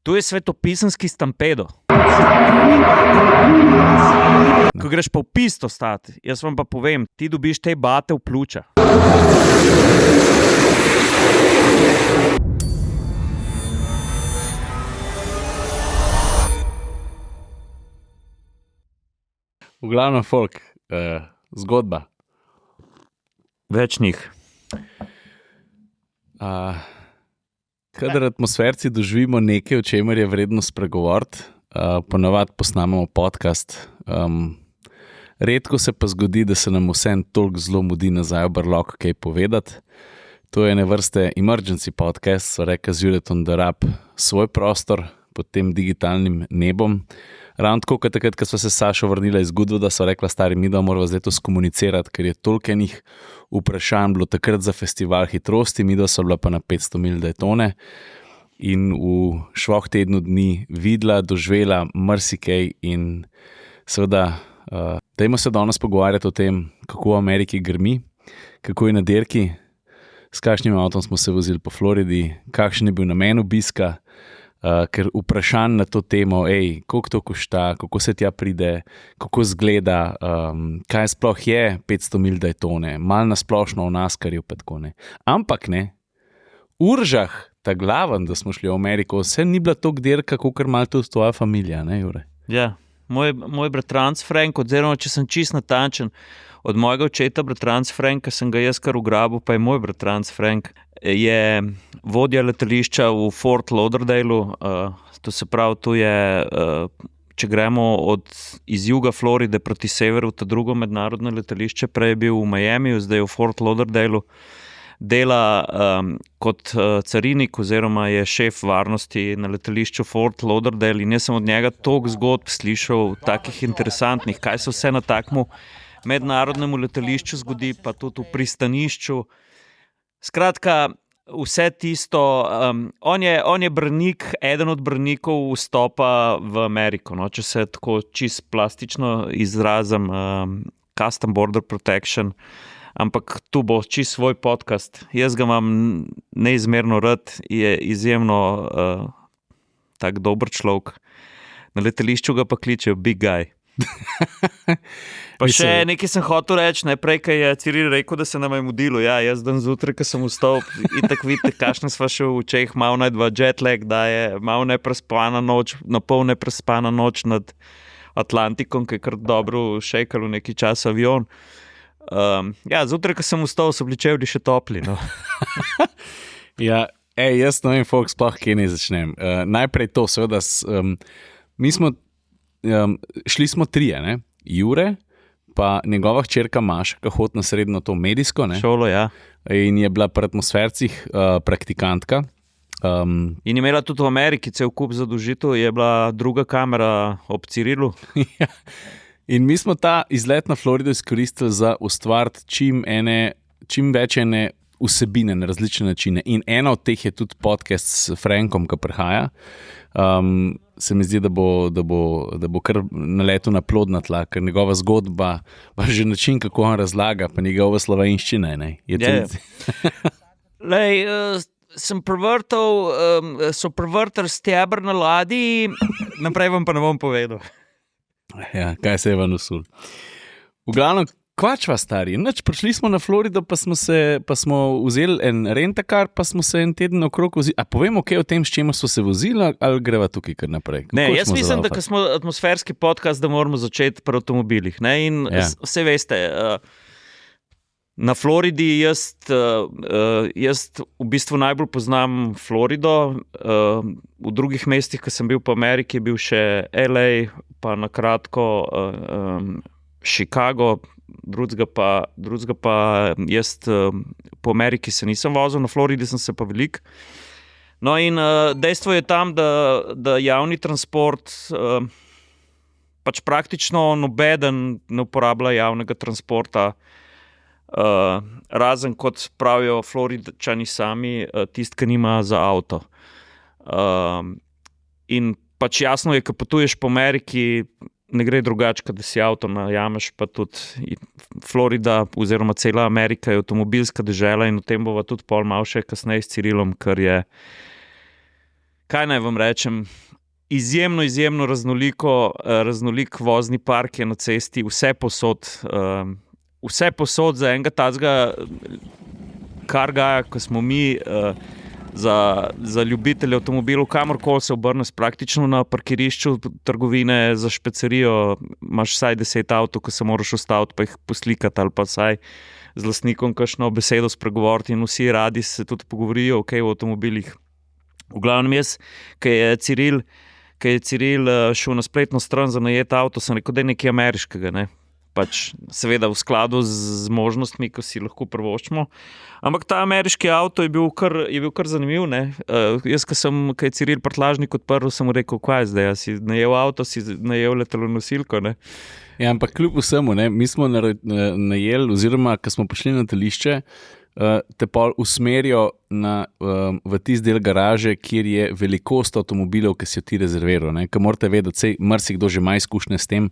To je svetopisanski stampedo. Ko greš pa v pisto stati, jaz vam pa povem, ti dobiš te bate v pljuča. V glavnem folk, zgodba. Več njih. Kadar atmosferci doživimo nekaj, o čemer je vredno spregovoriti, ponavadi posnamemo podcast. Redko se pa zgodi, da se nam vsem toliko zelo mudi nazaj v brlog kaj povedati. To je ene vrste emergency podcast, so reka z Juretom Darab, svoj prostor pod tem digitalnim nebom. Ravno tako, kot takrat, ko so se Sašo vrnila iz Goodwooda, so rekla stari mi, da moramo zdaj to skomunicirati, ker je toliko enih vprašanj bilo takrat za festival hitrosti, mi da so bila pa na 500 mil Daytone in v švoh tednu dni videla, doživela marsikaj in seveda dajmo se danes pogovarjati o tem, kako v Ameriki grmi, kako je na dirki, s kakšnim avtom smo se vozili po Floridi, kakšen je bil namen obiska, ker vprašanj na to temo, koliko to košta, kako se tja pride, kako zgleda, kaj sploh je 500 mil Daytone, malo nasplošno v NASCARju pa tako ne. Ampak ne, Uržah, ta glaven, da smo šli v Ameriko, vse ni bila toliko dirka, kakor malo tudi tvoja familija, ne Jure? Ja, moj bratranc Frank, oziroma če sem čist natančen, od mojega očeta bratranc Franka sem ga jaz kar ugrabil, pa je moj bratranc Frank, je vodja letališča v Fort Lauderdaleu, to se pravi, to je, če gremo iz juga Floride proti severu, to drugo mednarodno letališče, prej je bil v Miamiju, zdaj je v Fort Lauderdaleu, dela kot carinik oziroma je šef varnosti na letališču Fort Lauderdale in jaz sem od njega toliko zgodb slišal, takih interesantnih, kaj se vse na takmu mednarodnemu letališču zgodi, pa tudi v pristanišču. Skratka, vse tisto, on je branik, eden od branikov vstopa v Ameriko, no, če se tako čist plastično izrazim, Custom Border Protection, ampak tu bo čist svoj podcast. Jaz ga imam neizmerno rad, je izjemno tak dober človek. Na letališču ga pa kličejo Big Guy. Pa še nekaj sem hotel reči, najprej, ko je Ciril rekel, da se nam je mudilo. Ja, jaz dan zjutraj, ko sem vstal, itak vidite, kakšne sva še v očeh, malo najdva jetlag, da je malo neprespana noč, napol neprespana noč nad Atlantikom, ki je kar dobro šejkalo nekaj časa avion. Ja, zjutraj, ko sem vstal, so bili čevlji še topli, no. Ja, jaz ne vem, folk, sploh kje ne začnem. Najprej to, seveda, šli smo trije, ne? Jure, pa njegova hčerka Maša, ki hodi na srednjo to medijsko, ne? Šolo, ja. In je bila pri atmosfercih praktikantka. In imela tudi v Ameriki cel kup zadolžitev, je bila druga kamera ob Cirilu. Ja. In mi smo ta izlet na Florido izkoristili za ustvariti čim več ene vsebine na različne načine. In ena od teh je tudi podcast s Frankom, ki prihaja. Se mi zdi, da bo kar naletel na plodna tla, ker njegova zgodba, pa že način, kako on razlaga, pa njegova slovenščina, ne? Lej, so prevrtali steber na ladji, naprej vam pa ne bom povedal. Ja, kaj se je vam usul. V glavnem, kvačva stari, prišli smo na Florido, pa smo vzeli en rentakar, pa smo se en teden okrog vozili. A povemo kaj o tem, s čemer so se vozili, ali greva tukaj kar naprej? Ne, jaz mislim, da ko smo atmosferski podcast, da moramo začeti pri avtomobilih. Ne? In vse veste, na Floridi jaz v bistvu najbolj poznam Florido, v drugih mestih, ko sem bil po Ameriki, je bil še LA, pa na kratko Chicago, drugega pa jaz po Ameriki se nisem vozil, na Floridi sem se pa veliko. No in dejstvo je tam, da javni transport, pač praktično nobeden ne uporablja javnega transporta, razen kot pravijo Floridčani sami, tisti, ki nima za avto. In pač jasno je, ko potuješ po Ameriki, ne gre drugače, da si avto najameš, pa tudi Florida oziroma cela Amerika je avtomobilska dežela in o tem bova tudi pol malo še kasneje s Cirilom, ker kaj naj vam rečem, izjemno raznolik vozni park je na cesti, vse posod za enega tazga kargaja, ko smo mi za ljubitelje avtomobilov, kamorkoli se obrneš, praktično na parkirišču trgovine za špecerijo, imaš vsaj 10 avtov, ko se moraš ustaviti, pa jih poslikati ali pa vsaj z lastnikom kakšno besedo spregovoriti in vsi radi se tudi pogovorijo o avtomobilih. V glavnem jaz, ko je Ciril šel na spletno stran za najet avto, sem rekel, da je nekaj ameriškega, ne? Pač seveda v skladu z možnostmi, ko si lahko privoščimo. Ampak ta ameriški avto je bil kar zanimiv, ne? Jaz, ko je Ciril prtljažnik odprl, sem mu rekel, kaj je zdaj, si najel avto, si najel letalonosilko, ne? Ja, ampak kljub vsemu, ne, mi smo najeli, oziroma, ko smo prišli na letališče, te pol usmerijo v tisti del garaže, kjer je velikost avtomobilov, ki si jo ti rezerviral. Ker morate vedeti, marsikdo že ima izkušnje s tem,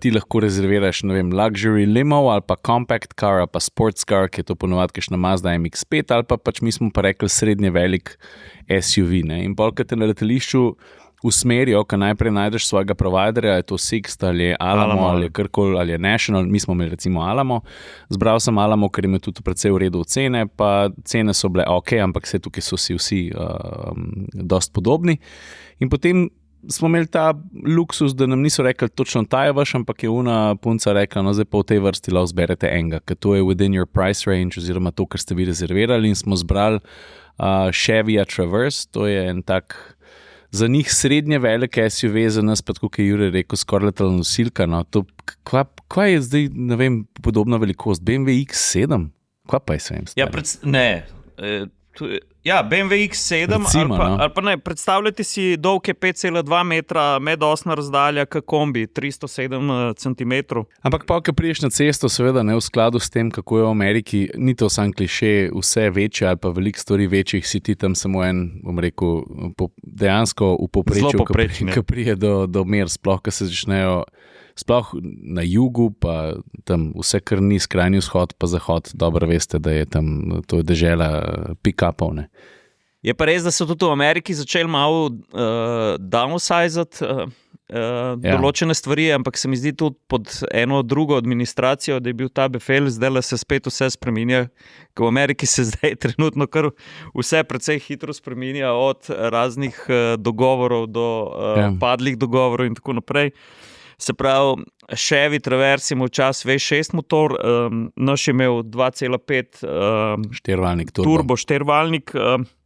ti lahko rezerviraš, ne vem, luxury limo ali pa compact car ali pa sports car, ki je to ponovadi kakšna Mazda MX-5 ali pa pač mi smo pa rekli srednje velik SUV. Ne. In pol, ko te na letališču usmerijo, ko najprej najdeš svojega providerja, je to Sixt ali je Alamo ali je Kirkol ali je National, mi smo imeli recimo Alamo, zbral sem Alamo, ker im je tudi precej v redu cene, pa cene so bile ok, ampak tukaj so si vsi dost podobni. In potem smo imeli ta luksus, da nam niso rekli točno ta je vaš, ampak je una punca rekla, no zdaj pa v tej vrsti lahko zberete enega, ker to je within your price range oziroma to, kar ste vi rezervirali, in smo zbrali Chevy Traverse, to je en tak za njih srednje velik SUV, za nas pa, kot je Jure rekel, skoraj letalna nosilka. No. Kaj je zdaj, ne vem, podobna velikost? BMW X7? Kaj pa je s tem? BMW X7 recimo, ali pa ne, predstavljajte si dolge 5,2 metra, medosna razdalja, kombi, 307 cm. Ampak pa, ko priješ na cesto, seveda ne v skladu s tem, kako je v Ameriki, ni to sam kliše, vse večje ali pa veliko stvari večjih, si ti tam samo en, bom rekel, dejansko v povprečju, ko prije do mer, sploh, ko se začnejo, sploh na jugu, pa tam vse, kar ni skrajni vzhod, pa zahod, dobro veste, da je tam to dežela pick-upov, ne. Je pa res, da so tudi v Ameriki začeli malo downsizati določene stvari, ampak se mi zdi tudi pod eno drugo administracijo, da je bil ta befel, zdaj se spet vse spreminja, ker v Ameriki se zdaj trenutno kar vse precej hitro spreminja, od raznih dogovorov do padlih dogovorov in tako naprej. Se pravi, Chevy Traverse je imel čas V6 motor, naš je imel 2,5 turbo štirvaljnik,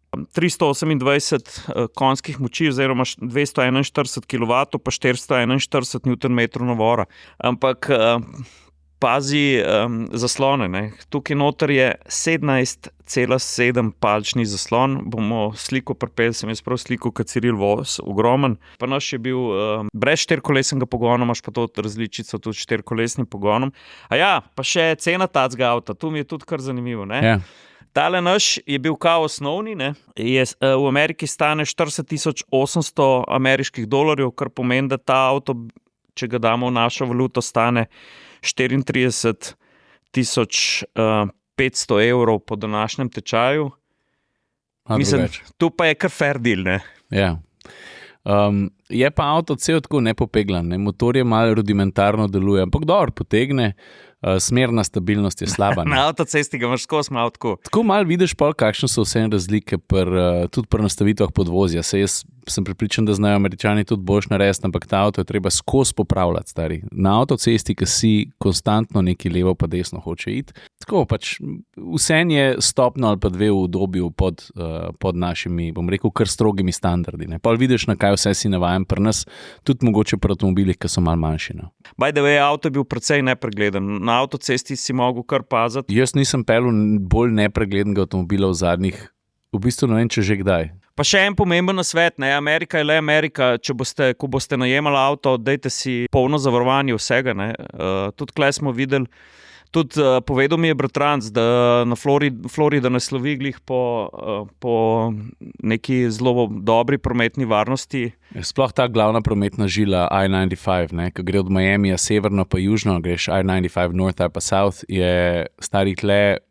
328 konjskih moči oziroma 241 kW pa 441 Nm na uro. Ampak pazi zaslone, ne. Tukaj noter je 17,7 palčni zaslon, bomo sliko pripeli, sem jaz prav sliko, kot Ciril voz, ogromen. Pa naš je bil brez štirikolesnega pogona, imaš pa to različico tudi s štirikolesnim pogonom. Pa še cena tacga avta, tu mi je tudi kar zanimivo, ne. Ja. Tale naš je bil kao osnovni, ne, v Ameriki stane 40.800 ameriških dolarjev, kar pomeni, da ta avto, če ga damo v našo valuto, stane 34.500 evrov po današnjem tečaju. Mislim, tu pa je kar fair deal, ne. Ja. Je pa avto cel tako nepopeglan, ne? Motor je malo rudimentarno deluje, ampak dobro potegne, smerna stabilnost je slaba. Na avtocesti ga imaš skozi malo tako. Tako malo vidiš pa, kakšne so vse razlike tudi pri nastavitvah podvozja. Jaz sem prepričan, da znajo Američani tudi boljš narediti, ampak ta avto je treba skozi popravljati, stari. Na avtocesti, ki si konstantno neki levo pa desno hoče iti. Tako pač vse je stopno ali pa dve v udobju pod našimi, bom rekel, kar strogimi standardi. Ne. Pa vidiš, na kaj vse si navajen pri nas, tudi mogoče pri avtomobilih, ki so malo manjši. No. By the way, avto je bil precej nepregleden. Na avtocesti si mogel kar paziti. Jaz nisem pelil bolj nepreglednega avtomobila v zadnjih, v bistvu ne vem, če že kdaj. Pa še en pomemben nasvet, ne, Amerika je le Amerika, ko boste najemali avto, dajte si polno zavarovanje vsega, ne. Tudi tukaj smo videli, tudi povedal mi je bratranc, da na Florida ne slovi glih po neki zelo dobri prometni varnosti. Sploh ta glavna prometna žila I-95, ne, ko gre od Miamija severno pa južno, greš I-95 north ali pa south, je stari tle,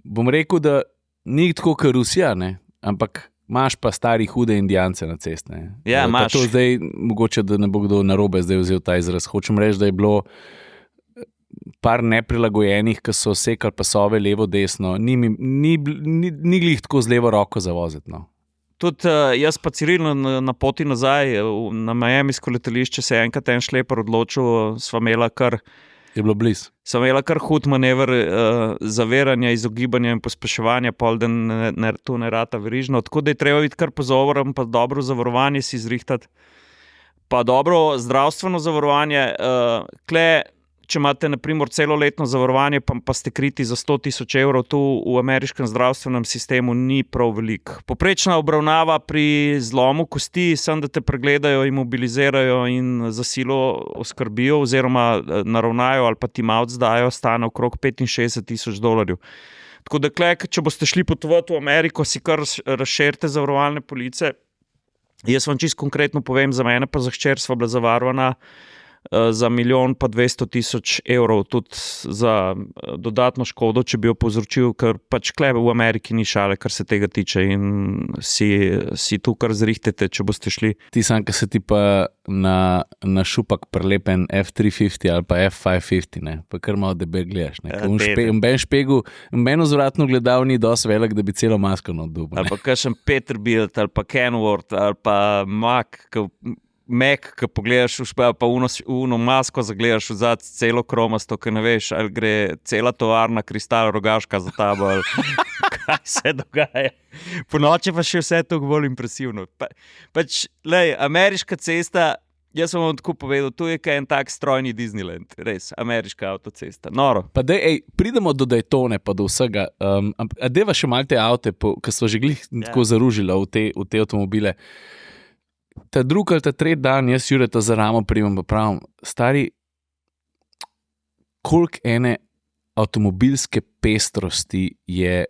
bom rekel, da ni tako kot Rusija, ne, ampak Imaš pa stari hude indijance na cesti. Ja, imaš. To zdaj, mogoče, da ne bo kdo narobe zdaj vzel ta izraz. Hočem reči, da je bilo par neprilagojenih, ki so sekali pasove levo, desno. Ni glih tako z levo roko zavoziti. No. Tudi jaz pa Ciril na poti nazaj na Miamisko letališče se je enkrat en šleper odločil, sva imela kar hud manever zaviranja, izogibanja in pospeševanja, pol da to ne rata verižno. Tako da je treba biti kar pozoren, pa dobro zavarovanje si zrihtati, pa dobro zdravstveno zavarovanje. Če imate na primer celoletno zavarovanje, pa ste kriti za 100,000 evrov, tu v ameriškem zdravstvenem sistemu ni prav veliko. Poprečna obravnava pri zlomu kosti, samo da te pregledajo, imobilizirajo in za silo oskrbijo oziroma naravnajo ali pa timeout dajo, stane okrog $65,000. Tako da, če boste šli potovati v Ameriko, si kar razširite zavarovalne police. Jaz vam čisto konkretno povem, za mene pa za hčer sva bila zavarovana za 1,2 milijon tudi za dodatno škodo, če bi jo povzročil, ker pač v Ameriki ni šale, kar se tega tiče in si tu kar zrihtete, če boste šli. Ti sam, ki se ti pa na šupak prelepen F350 ali pa F550, ne? Pa kar malo debel gledaš. Mben vzvratno gledal ni dosti velik, da bi celo masko nadul. Ali pa kakšen Peterbilt ali pa Kenworth ali pa Mac, ki pogledaš, pa uno masko zagledaš vzad celo kromasto, ki ne veš, ali gre cela tovarna Kristal Rogaška za tabo, ali kaj se dogaja. Po noči pa še vse to bolj impresivno. Ameriška cesta, jaz sem vam tako povedal, tu je kaj en tak strojni Disneyland, res, ameriška avtocesta, noro. Pa pridemo do Daytone, pa do vsega. A deva še malo te avte, ki so že glih tako zaružila v te avtomobile. Ta drugi ali ta tretji dan, jaz Jureta za ramo primem, pa pravim, stari, koliko ene avtomobilske pestrosti je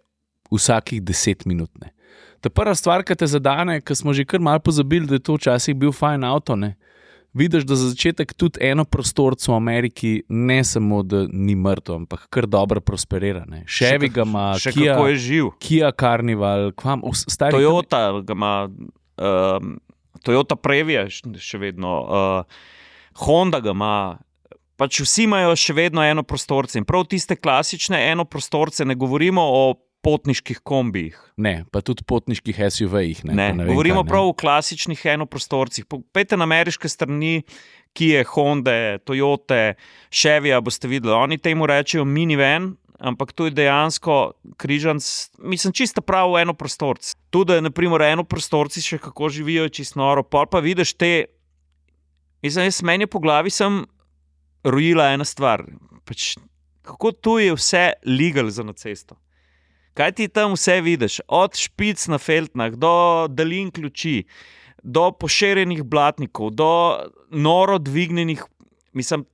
vsakih 10 minut. Ne? Ta prva stvar, ki te zadane, ki smo že kar malo pozabili, da je to včasih bil fajn avto, ne? Vidiš, da za začetek tudi eno prostorco v Ameriki ne samo, da ni mrtvo, ampak kar dobro prosperira. Ne? Chevy ga ima, kako je živ. Kia Carnival, Toyota ga ima, Toyota Previa še vedno, Honda ga ima, pač vsi imajo še vedno enoprostorce in prav tiste klasične enoprostorce, ne govorimo o potniških kombijih. Ne, pa tudi potniških SUV-jih. Ne, govorimo prav o klasičnih enoprostorcih. Pejte na ameriške strani, Kia, Honda, Toyota, Chevyja, boste videli, oni temu rečejo minivan, ampak to je dejansko križanc, mislim, čisto prav enoprostorci. Tudi, naprimer, enoprostorci še kako živijo, čisto noro. Pol pa vidiš te, jaz meni po glavi sem rojila ena stvar. Pač, kako tu je vse legal za na cesto? Kaj ti tam vse vidiš? Od špic na feltnah, do dalin ključi, do pošerjenih blatnikov, do noro dvignjenih, mislim,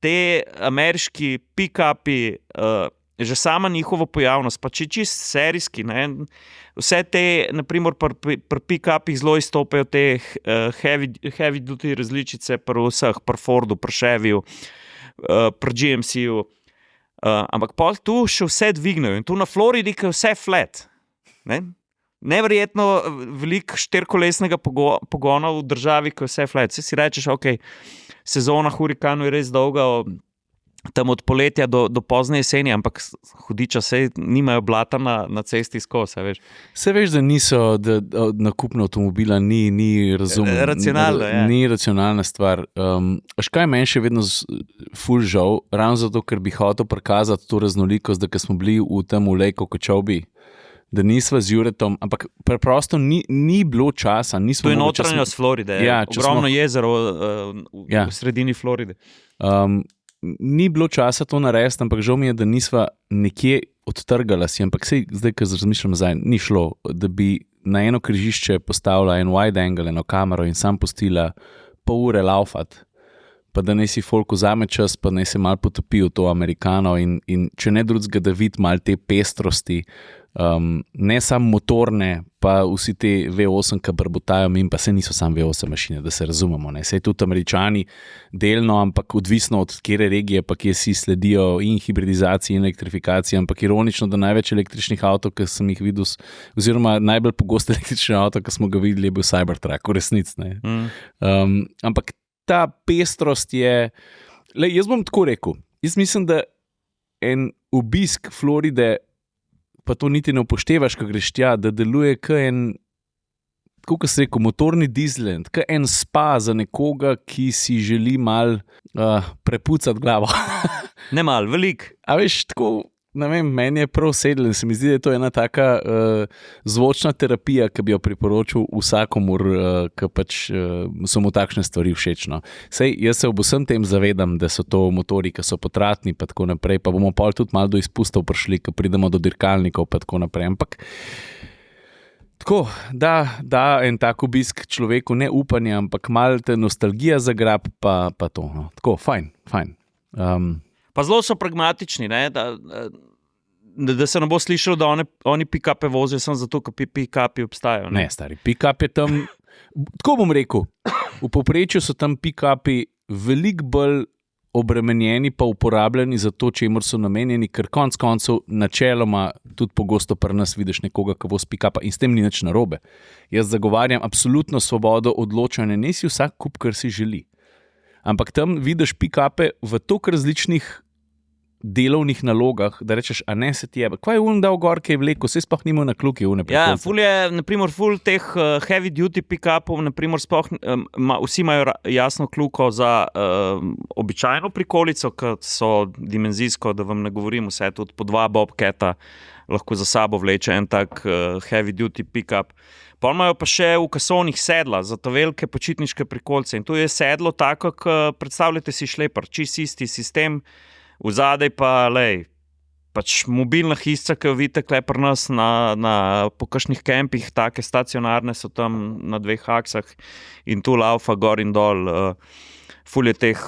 te ameriški pick-upi, že sama njihova pojavnost, pa če čist serijski, ne? Vse te, naprimer, pri pick-upih zelo izstopajo te heavy duty različice pri vseh, pri Fordu, pri Chevyju, pri GMC-ju, ampak pa tu še vse dvignejo in tu na Floridi je vse flat. Ne? Neverjetno veliko štirikolesnega pogona v državi, ko je vse flat. Si rečeš, ok, sezona hurikanov je res dolga, tam od poletja do pozne jeseni, ampak hudiča se nimajo blata na cesti skozi, veš. Se veš, da niso, da nakupno avtomobila ni razumno. Racionalno, ja. Ni racionalna stvar. Kaj meni še vedno ful žal, ravno zato, ker bi hotel prikazati to raznolikost, da ko smo bili v Lejko Kočovbi, da nisva z Juretom, ampak preprosto ni bilo časa. To je notranjost Floride, ogromno jezero v sredini Floride. Ni bilo časa to narediti, ampak žal mi je, da nisva nekje odtrgala si, ampak zdaj, ko razmišljam nazaj, ni šlo, da bi na eno križišče postavila en wide angle, eno kamero in sam pustila pol ure laufat, pa da naj si folk vzame čas, pa naj se malo potopi v to Amerikano in če ne drugega, da vidi malo te pestrosti, Ne samo motorne, pa vsi te V8, ki brbotajo in pa se niso samo V8 mašine, da se razumemo. Ne. Sej tudi Američani delno, ampak odvisno od kere regije, pa kje si sledijo in hibridizaciji in elektrifikaciji, ampak ironično, da največ električnih avtov, ki sem jih videl, oziroma najbolj pogost električni avto, ki smo ga videli, je bil Cybertruck, v resnici. Ampak ta pestrost je, jaz bom tako rekel, jaz mislim, da en obisk Floride, pa to niti ne upoštevaš, ko greš tja, da deluje kot se rekel, motorni Disneyland, kot en spa za nekoga, ki si želi mal prepucati glavo. Ne mal, velik. A veš, tako, ne vem, meni je prav sedel in se mi zdi, da je to ena taka zvočna terapija, ki bi jo priporočil vsakomur, ki pač so mu takšne stvari všeč. No. Sej, jaz se ob vsem tem zavedam, da so to motori, ki so potratni pa tako naprej, pa bomo pol tudi malo do izpustov prišli, ko pridemo do dirkalnikov pa tako naprej, ampak tako, da en tak obisk človeku ne upanje, ampak malo te nostalgija zagrab, pa to. No. Tako, fajn. Pa zelo so pragmatični, ne? Da se ne bo slišalo, da oni pick-upe vozijo samo zato, ker pick-upi obstajajo. Ne, stari, pick-up je tam, tako bom rekel, v povprečju so tam pick-upi veliko bolj obremenjeni pa uporabljeni za to, čemur so namenjeni, ker konec koncev načeloma tudi pogosto pri nas vidiš nekoga, ki vozi pick-upa in s tem ni nič narobe. Jaz zagovarjam absolutno svobodo odločanja, ne si vsak kup, kar si želi. Ampak tam vidiš pick-upe v toliko različnih delovnih nalogah, da rečeš, a ne se ti jebe. Kva je dal gor, kaj je vlekel, se sploh nima na kluki une prekolce. Ja, ful je, naprimer, ful teh heavy duty pick-upov, naprimer, sploh vsi imajo jasno kluko za običajno prikolico, ki so dimenzijsko, da vam ne govorim, vse tudi po 2 Bobcata lahko za sabo vleče en tak heavy duty pick-up. Pa imajo pa še v kasonih sedla za to velike počitniške prikolice. In tu je sedlo tako, predstavljate si šlepar, čist isti sistem, vzadej pa, pač mobilna hišca, ki jo vidite kle pri nas po kakšnih kempih, take stacionarne so tam na 2 aksah in tu laufa gor in dol. Ful je teh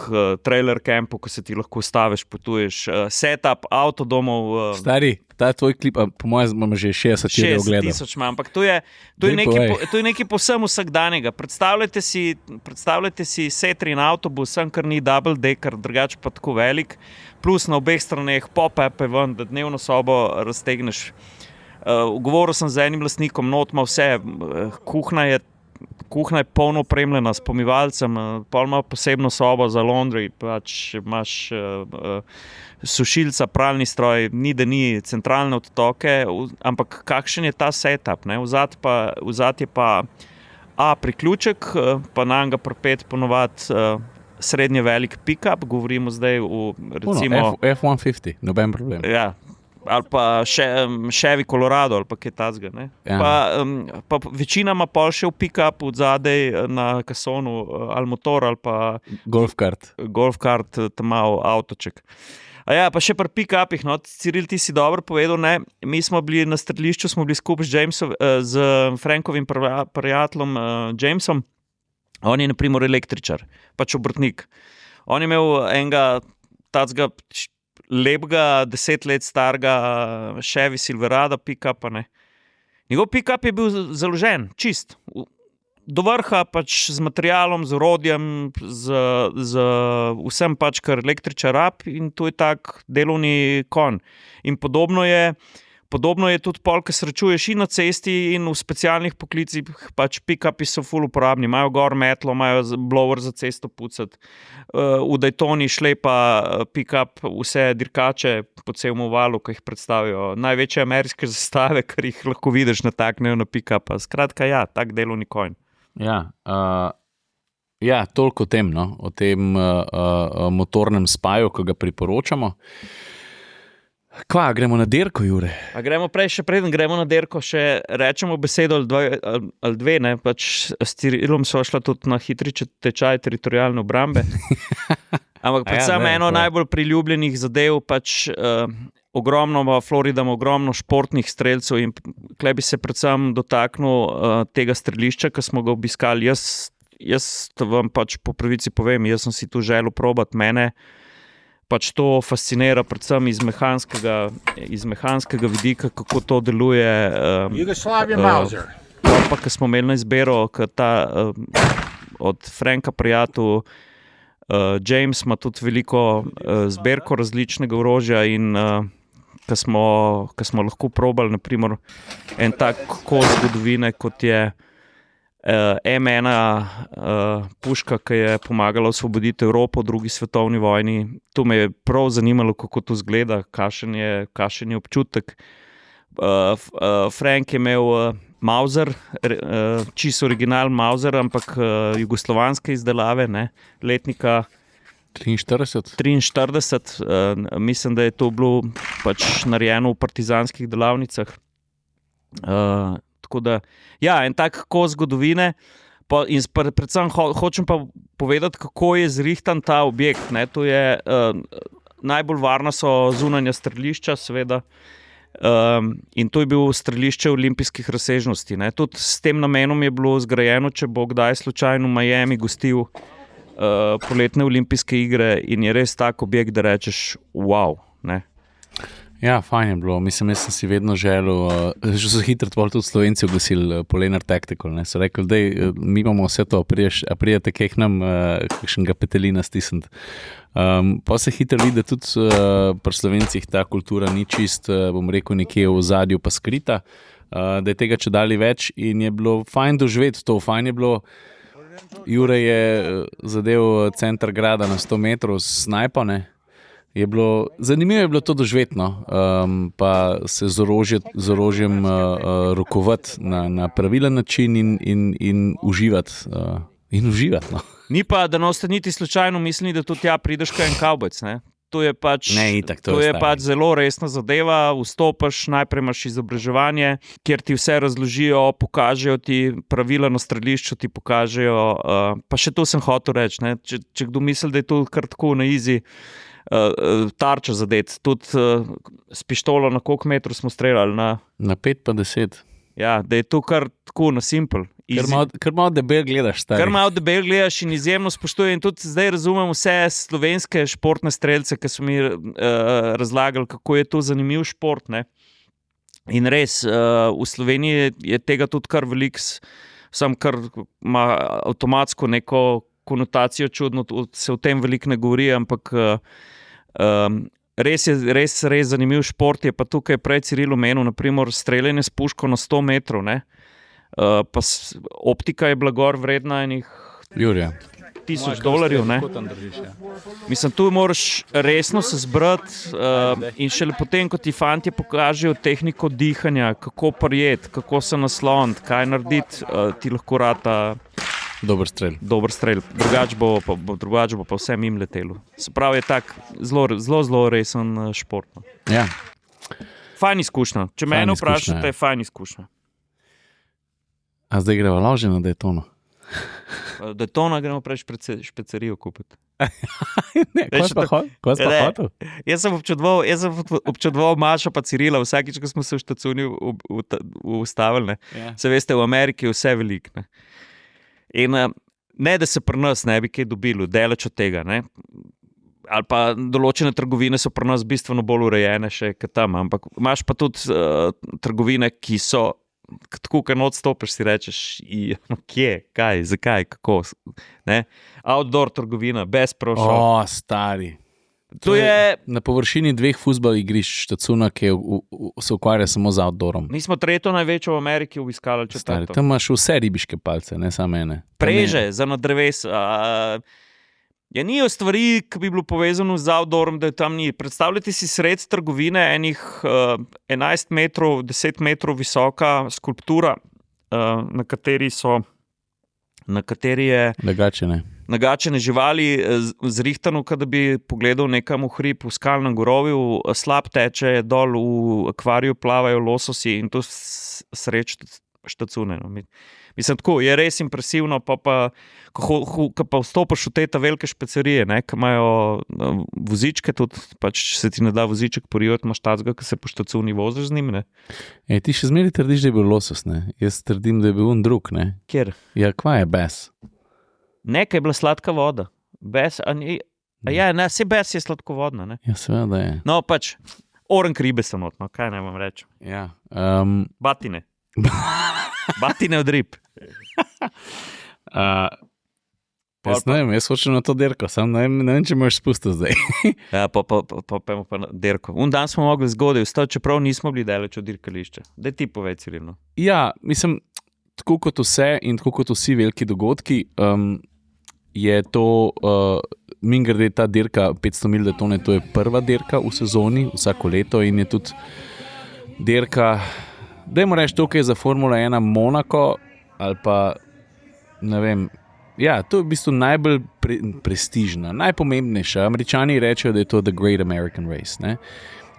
trailer kempov, ko se ti lahko staviš, potuješ, setup avtodomov. Stari, ta tvoj klip, po mojem imam že 60 ljudi ogledal. 60 000 ima, ampak to je nekaj povsem vsakdanjega. Predstavljajte si setrin avtobus, kar ni double decker, drugače pa tako velik, plus na obeh straneh pop-upe ven, da dnevno sobo raztegneš. Govoril sem z enim lastnikom, not ima vse, kuhna je polno opremljena s pomivalcem, pol ima posebno sobo za laundry, pač imaš sušilca, pralni stroj, ni centralne odtoke, ampak kakšen je ta setup, ne? Vzad je pa priključek, pa nanj ga pripet ponovadi srednje velik pick-up, govorimo zdaj recimo F-150, noben problem. Ja, ali pa Chevy Colorado, ali pa kaj tazga. Ja. Pa večina ima pol še v pick-upu odzadej na kasonu ali motor, ali pa Golf kart, tam malo avtoček. Ja, pa še pri pick-upih, no, Ciril, ti si dobro povedal, ne, mi smo bili na strelišču, smo bili skupaj z Frankovim prijateljem Jamesom, on je, na primer, električar, pač obrtnik. On je imel enega tacga lepega, 10 let starega Chevy Silverado pick-upa, ne. Njegov pick-up je bil založen, čist, do vrha, pač z materialom, z orodjem, z vsem pač, kar električar rab, in to je tak delovni konj. In podobno je tudi pol, ko srečuješ in na cesti in v specialnih poklicih, pač pick-upi so ful uporabni, imajo gor metlo, imajo blower za cesto pucati, v Daytoni šlepa pick-up vse dirkače po celem ovalu, ki jih predstavijo, največje ameriške zastave, kar jih lahko vidiš nataknejo na pick-upa, skratka ja, tak delovni konj. Ja, toliko o tem, no? O tem motornem spaju, ki ga priporočamo. Kva, gremo na dirko, Jure? A gremo prej, še preden gremo na dirko, še rečemo besedo ali dve, ne? Pač s Cirilom so šla tudi na hitri tečaj teritorialne obrambe. Ampak predvsem eno najbolj priljubljenih zadev, pač Florida ima ogromno športnih strelcev in tukaj bi se predvsem dotaknil tega strelišča, ki smo ga obiskali. Jaz vam pač po pravici povem, jaz sem si tu želel probati, pač to fascinira, predvsem iz mehanskega vidika, kako to deluje. Pa, ko smo imeli na izbiro, od Franka prijatelja, James ima tudi veliko zbirko različnega orožja in ko smo lahko probali, naprimer, en tak kos zgodovine, kot je M1 puška, ki je pomagala osvoboditi Evropo v drugi svetovni vojni. To me je prav zanimalo, kako to izgleda, kakšen je občutek. Frank je imel Mauser, čisto original Mauser, ampak jugoslovanske izdelave, ne, letnika 43. Mislim, da je to bilo pač narejeno v partizanskih delavnicah. Tako da, ja, en tak kos zgodovine. In predvsem hočem pa povedati, kako je zrihtan ta objekt. Ne. To je, najbolj varna so zunanja strelišča, seveda. In to je bil strelišče olimpijskih razsežnosti. Ne. Tudi s tem namenom je bilo zgrajeno, če bo kdaj slučajno v Miami gostil poletne olimpijske igre, in je res tak objekt, da rečeš wow. Ne. Ja, fajn je bilo. Mislim, jaz sem si vedno želel, že so hitro tudi Slovenci oglasili Polenar Tactical. Ne. So rekli, da mi imamo vse to, prijete kaj nam kakšnega petelina stisniti. Pa se hitro vidi, da tudi pri Slovencih ta kultura ni čist, bom rekel, nekje v ozadju pa skrita, da je tega čedalje več, in je bilo fajn doživeti to. Fajn je bilo, Jure je zadev center grada na 100 metrov s snajpo, ne. Zanimivo je bilo to doživeti, no. Pa se z orožjem rokovati na pravilen način in uživati. No. Ni pa, da noste niti slučajno mislili, da tudi tja prideš kot en kavbojc, ne. To je pač, to je pač zelo resna zadeva. Vstopiš, najprej imaš izobraževanje, kjer ti vse razložijo, pokažejo ti pravila na strelišču, ti pokažejo, pa še to sem hotel reči, ne. Če kdo misli, da je to kar tako na easy, tarča zadet, tudi s pištolo na koliko metrov smo streljali? Na 5 pa 10. Ja, da je to kar tako na simple. Kar malo debel gledaš, stari. Kar malo debel gledaš in izjemno spoštujem. In tudi zdaj razumem vse slovenske športne strelce, ki so mi razlagali, kako je to zanimiv šport. Ne? In res, v Sloveniji je tega tudi kar veliko, sam kar ima avtomatsko neko konotacijo čudno, se o tem veliko ne govori, ampak res zanimiv šport. Je pa tukaj prej Ciril omenil, naprimer streljanje s puško na 100 metrov, ne? Pa optika je bila gor vredna enih $1000, ne? Mislim, tu moraš resno se zbrati in šele potem, ko ti fantje pokažejo tehniko dihanja, kako prijeti, kako se nasloniti, kaj narediti, ti lahko rata dober strel. Drugače bo pa vse mimo letelo. Se pravi, je tak zelo resen šport. Ja. Fajn izkušnja. Če mene vprašate, je fajn izkušnja. A zdaj gremo lažje na Daytonu? Daytona gremo prej špecerijo kupiti. Ne, kaj si pa hotel? Jaz sem občudoval Mašo pa Cirila, vsakič, ko smo se v štacuni ustavili. Ja. Se veste, v Ameriki je vse veliko. Ne? In ne, da se pri nas ne bi kaj dobili, daleč od tega. Ne? Ali pa določene trgovine so pri nas bistveno bolj urejene še kot tam, ampak imaš pa tudi trgovine, ki so tako, kad odstopiš, si rečeš, kje, kaj, zakaj, kako, ne? Outdoor trgovina, bez prošlo. Stari. To je na površini 2 fuzbal igrišč štacuna, ki se ukvarja samo z outdoorom. Mi smo 3. največjo v Ameriki obiskali 4. Stari, tam imaš vse ribiške palce, ne samo ene. Preže, za na dreves. Nijo stvari, ki bi bilo povezano z outdoorom, da je tam ni. Predstavljajte si sred trgovine enih 11 metrov, 10 metrov visoka skulptura, na kateri je nagačene živali, zrihtano, da bi pogledal nekam v hrib v skalnem gorovju, slab teče, dol v akvariju plavajo lososi in to sreč štacune. No. Mislim, tako, je res impresivno, ko pa vstopiš v te velike špecerije, ki imajo vozičke, tudi pač se ti ne da voziček porivati, imaš tazga, ki se po štacuni voziš z njim. Ne? Ti še zmeri trdiš, da je bil losos, ne? Jaz trdim, da je bil on drug, ne? Kjer? Ja, kva je bes? Nekaj je bila sladka voda. Bes, a ni... Ja, ne, vse bes je sladkovodna. Ne? Ja, seveda je. No, pač, orank ribe so notno, kaj naj vam rečem. Ja, Batine. Batine od rib. jaz ne vem, jaz hočem na to dirko, sam ne vem, če moraš spustiti zdaj. Ja, pa na dirko. Dan smo mogli zgodaj vstati, čeprav nismo bili daleč od dirkališča. Daj ti povej, Cirilo. Ja, mislim, tako kot vse in tako kot vsi veliki dogodki, je to, mimogrede ta dirka 500 mil Daytone, to je prva dirka v sezoni, vsako leto in je tudi dirka, dajmo reči, to, kaj je za Formula 1 Monako ali pa, ne vem, ja, to je v bistvu najbolj prestižna, najpomembnejša. Američani rečejo, da je to The Great American Race. Ne?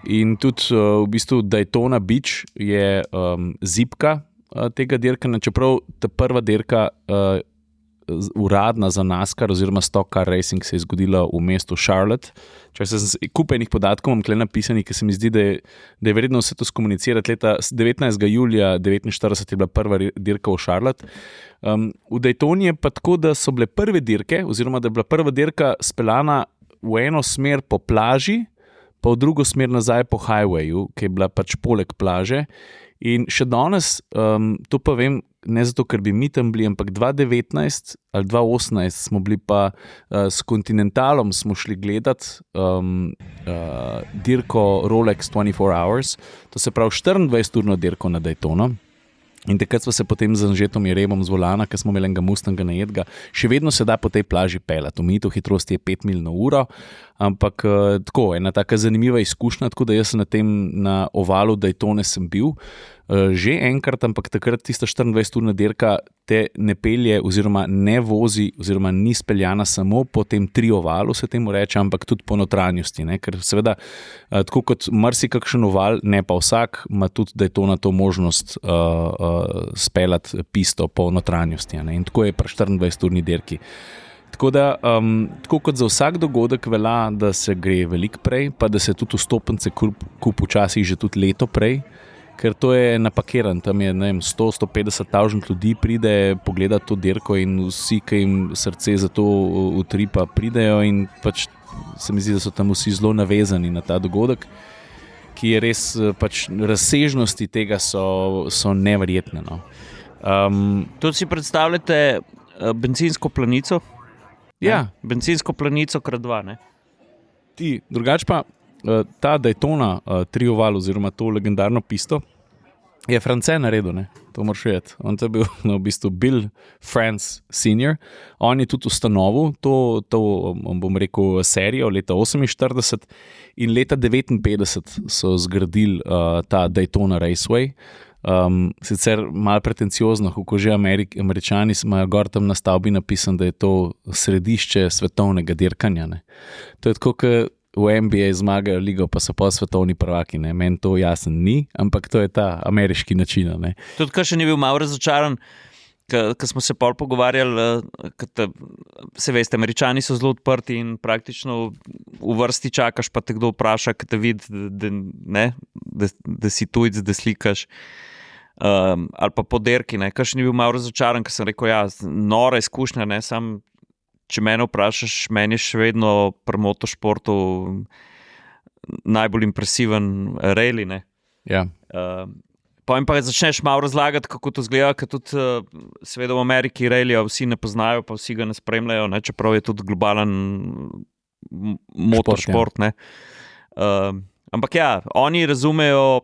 In tudi v bistvu Daytona Beach je zibka tega dirkanja, čeprav ta prva dirka uradna za NASCAR oziroma Stock Car Racing se je zgodila v mestu Charlotte. Če sem kupenih podatkov imam tukaj napisanih, ker se mi zdi, da je vredno vse to skomunicirati. Leta 19. julija 1949 je bila prva dirka v Charlotte. V Daytoni je pa tako, da so bile prve dirke, oziroma da je bila prva dirka speljana v eno smer po plaži, pa v drugo smer nazaj po highwayu, ki je bila pač poleg plaže. In še danes, to pa vem, ne zato, ker bi mi tam bili, ampak 2019 ali 2018 smo bili pa s Continentalom smo šli gledati dirko Rolex 24 Hours, to se pravi 24-urno dirko na Daytonu. In takrat smo se potem z Anžetom Jeremom z volana, ker smo imeli enega Mustanga najedga, še vedno se da po tej plaži pelati. Omejitev hitrosti je 5 milj na uro, ampak tako, ena taka zanimiva izkušnja, tako da jaz na ovalu Daytone sem bil že enkrat, ampak takrat tista 24-urna dirka te ne pelje oziroma ne vozi oziroma ni speljana samo po tem triovalu, se temu reče, ampak tudi po notranjosti, ne? Ker seveda, tako kot marsikakšen oval, ne pa vsak, ima tudi Daytona to možnost speljati pisto po notranjosti, ne? In tako je pri 24-urni dirki. Tako da, tako kot za vsak dogodek velja, da se gre veliko prej, pa da se tudi vstopnice kup včasih že tudi leto prej, ker to je napakiran, tam je 100-150 tavžent ljudi pride pogledati to dirko in vsi, ki jim srce za to utripa, pridejo in pač se mi zdi, da so tam vsi zelo navezani na ta dogodek, ki je res, pač razsežnosti tega so neverjetne. No. Tudi si predstavljate bencinsko planico? Ja. Bencinsko planico krat 2, ne? Drugače pa ta Daytona trioval oziroma to legendarno pisto je France naredil, ne? To moraš vedeti. On je bil v bistvu Bill France Senior. On je tudi ustanovil to bom rekel, serijo leta 48 in leta 59 so zgradili ta Daytona Raceway. Sicer malo pretenciozno, kako že Američani imajo gor tam na stavbi napisan, da je to središče svetovnega dirkanja. Ne? To je tako, kot v NBA zmagajo ligo, pa so pa svetovni prvaki. Ne? Meni to jasno ni, ampak to je ta ameriški način. Ne? Tudi, kar še ni bil malo razočaran, ko smo se pol pogovarjali, se veste, Američani so zelo odprti in praktično v vrsti čakaš, pa te kdo vpraša, ko te vidi, da si tujec, da slikaš. Ali pa po derki, kar še ni bil malo razočaran, ker sem rekel, ja, nora izkušnja, ne, sam, če mene vprašaš, meni je še vedno pri motošportu najbolj impresiven rally, ne. Ja. Pa jim pa začneš malo razlagati, kako to izgleda, ker tudi seveda v Ameriki rallija vsi ne poznajo, pa vsi ga ne spremljajo, ne, čeprav je tudi globalen motošport, ne. Ampak ja, oni razumejo,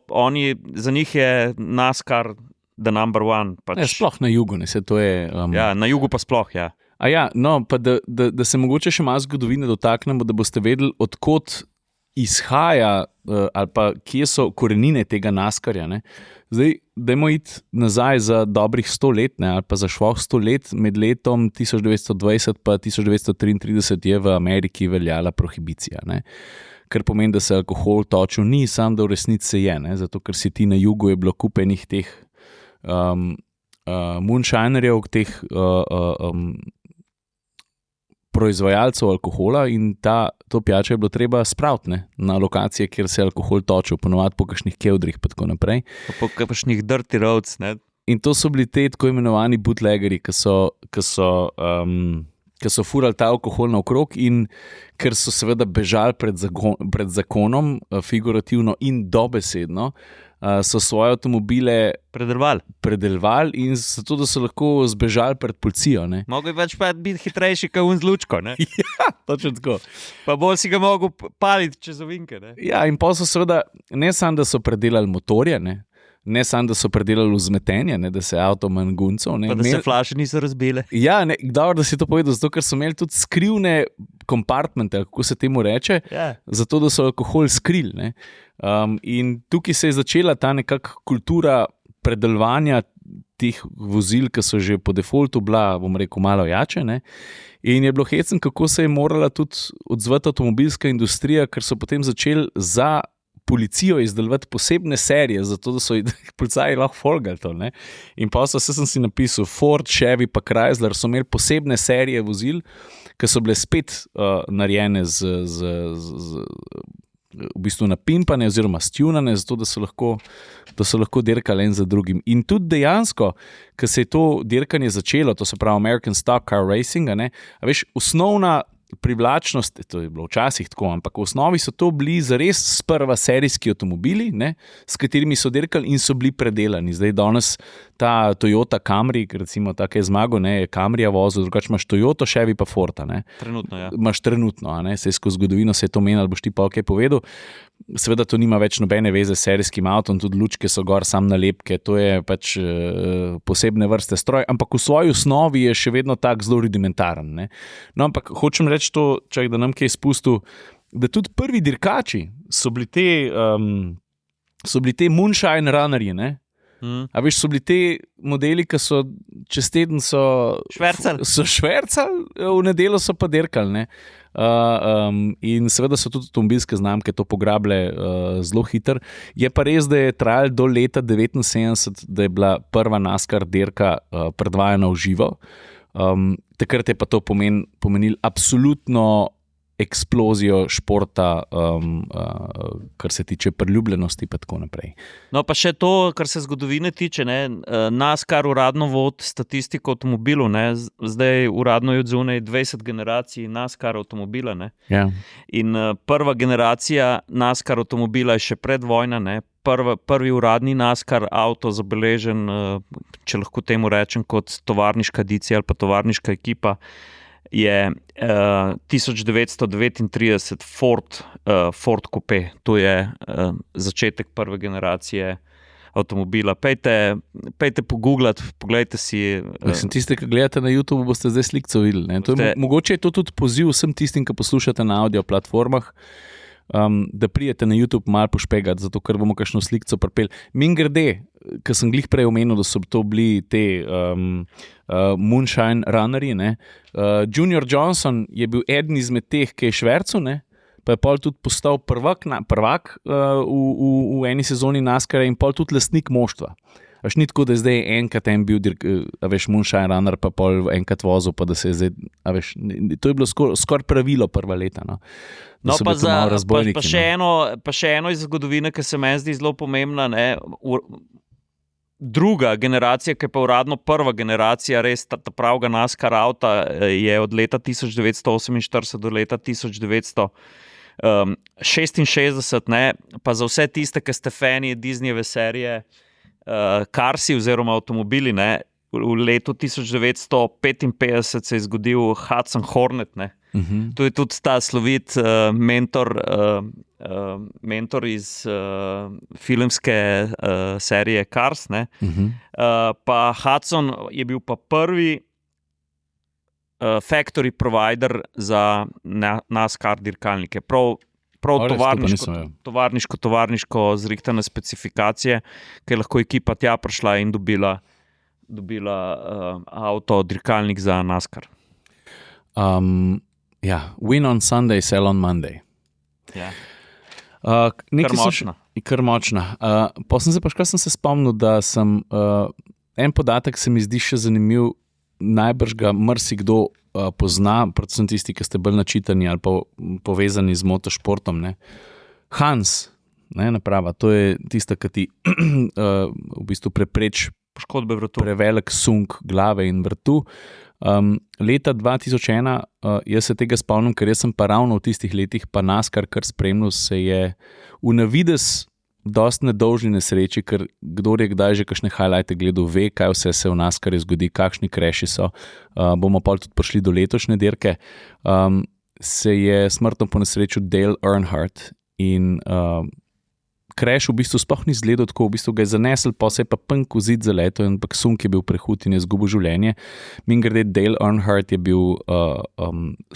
za njih je NASCAR the number one. Pač. Ja, sploh na jugu, ne, se to je... Ja, na jugu pa sploh, ja. A ja, no, pa da se mogoče še malo zgodovine dotaknemo, da boste vedeli, odkot izhaja ali pa kje so korenine tega NASCAR-ja. Ne. Zdaj, dajmo iti nazaj za dobrih 100 let, ne, ali pa za švoh 100 let, med letom 1920 pa 1933 je v Ameriki veljala prohibicija, ne. Kar pomeni, da se alkohol točil ni, sam da v resnici se je, ne? Zato ker si ti na jugu je bilo kupenih teh moonshinerjev, teh proizvajalcev alkohola in to pijačo je bilo treba spraviti na lokacije, kjer se je alkohol točil, ponovadi po kakšnih kevdrih pa tako naprej. Po kakšnih dirty roads, ne? In to so bili te tako imenovani bootleggeri, ki so ki so furali ta alkohol naokrog in ker so seveda bežali pred zakonom, figurativno in dobesedno, so svoje avtomobile predelovali in zato, da so lahko zbežali pred policijo. Mogel je pač biti hitrejši, kot un z lučko. Ja, točno tako. Pa bolj si ga mogel paliti čez ovinke. Ja, in pa so seveda, ne samo, da so predelali motorje, ne samo, da so predelali vzmetenje, da se avto manj guncov. Pa da se flaše niso razbile. Ja, dobro, da si to povedal, zato ker so imeli tudi skrivne kompartmente, kako se temu reče, zato da so alkohol skrili. In tukaj se je začela ta nekakšna kultura predelovanja teh vozil, ki so že po defaultu bila, bom rekel, malo jače. In je bilo hecen, kako se je morala tudi odzvati avtomobilska industrija, ker so potem začeli za policijo izdelovati posebne serije, zato da so policaji lahko folgali to. In pa sem si napisal, Ford, Chevy pa Chrysler so imeli posebne serije vozil, ki so bile spet narejene v bistvu napimpane oziroma stunane, zato da so lahko dirkali en za drugim. In tudi dejansko, ko se je to dirkanje začelo, to se pravi American Stock Car Racing, veš, osnovna privlačnost, to je bilo včasih tako, ampak v osnovi so to bili zares sprva serijski avtomobili, s katerimi so dirkali in so bili predelani. Zdaj danes ta Toyota Camry, recimo tako je zmagal, je Camrya vozil, drugače imaš Toyota, Chevy pa Forda. Trenutno, ja. Imaš trenutno, saj skozi zgodovino se je to menilo, boš ti pa ok povedal. Seveda to nima več nobene veze s serijskim avtom, tudi lučke so gor, sam nalepke, to je pač posebne vrste stroj, ampak v svoji osnovi je še vedno tak zelo rudimentaren. No, ampak hočem reči to, da nam kaj izpustil, da tudi prvi dirkači so bili te moonshine runnerji, A veš, so bili te modeli, ki so čez teden švercali, v nedeljo so pa dirkali. In seveda so tudi avtomobilske znamke to pograbile zelo hitro. Je pa res, da je trajalo do leta 1979, da je bila prva NASCAR dirka predvajana v živo. Takrat je pa to pomenilo absolutno eksplozijo športa, kar se tiče priljubljenosti in tako naprej. No, pa še to, kar se zgodovine tiče, NASCAR uradno vodi statistiko avtomobilov, zdaj uradno je odzunaj 20 generacij NASCAR avtomobila. Ja. In prva generacija NASCAR avtomobila je še predvojna, prvi uradni NASCAR avto zabeležen, če lahko temu rečem, kot tovarniška edicija ali pa tovarniška ekipa, je 1939 Ford Coupe. To je začetek prve generacije avtomobila. Pejte pogooglati, poglejte si. Tiste, ki gledate na YouTube, boste zdaj slikco videli. Mogoče je to tudi poziv vsem tistim, ki poslušate na audio platformah, da prijete na YouTube malo pošpegati, zato ker bomo kakšno slikco pripeli. Mimogrede, ker sem glih prej omenil, da so to bili te moonshine runnerji. Junior Johnson je bil eden izmed teh, ki je švercel, pa je pol tudi postal prvak v eni sezoni NASCAR in pol tudi lastnik moštva. Až ni tako, da je zdaj enkrat bil, moonshine runner, pa pol enkrat vozil, pa da se je zdaj, to je bilo skoraj pravilo prva leta. No, pa še eno iz zgodovine, ki se meni zdi zelo pomembna, druga generacija, ki je pa uradno prva generacija, res ta pravega NASCAR avta, je od leta 1948 do leta 1966, pa za vse tiste, ki ste fani Disneyjeve serije Carsi oziroma avtomobili, v letu 1955 se je zgodil Hudson Hornet. To je tudi ta slovit mentor iz filmske serije Cars. Pa Hudson je bil pa prvi factory provider za NASCAR dirkalnike. Prav tovarniško zrihtane specifikacije, ki je lahko ekipa tja prišla in dobila avto, dirkalnik za NASCAR. Win on Sunday, sell on Monday. Ja. Kar močna. Pa sem se spomnil, da sem en podatek se mi zdi še zanimiv, najbrž ga marsikdo pozna, predvsem tisti, ki ste bolj načitani ali pa povezani z motošportom. Hans, naprava, to je tista, ki ti v bistvu prepreči poškodbe vratu. Prevelik sunk glave in vrtu. Leta 2001, jaz se tega spomnim, ker jaz sem pa ravno v tistih letih pa NASCAR kar spremljal, se je v navidez dosti nedolžni nesreči, ker kdor je kdaj že kakšne highlighte gledal, ve, kaj vse se v NASCAR zgodi, kakšni kreši so. Bomo pa tudi prišli do letošnje dirke. Se je smrtno ponesrečil Dale Earnhardt in kreš v bistvu sploh ni izgledal tako, v bistvu ga je zanesel, pa se je pa punk v zid zaletel, ampak sunk je bil prehud in je izgubil življenje. Mimogrede, Dale Earnhardt je bil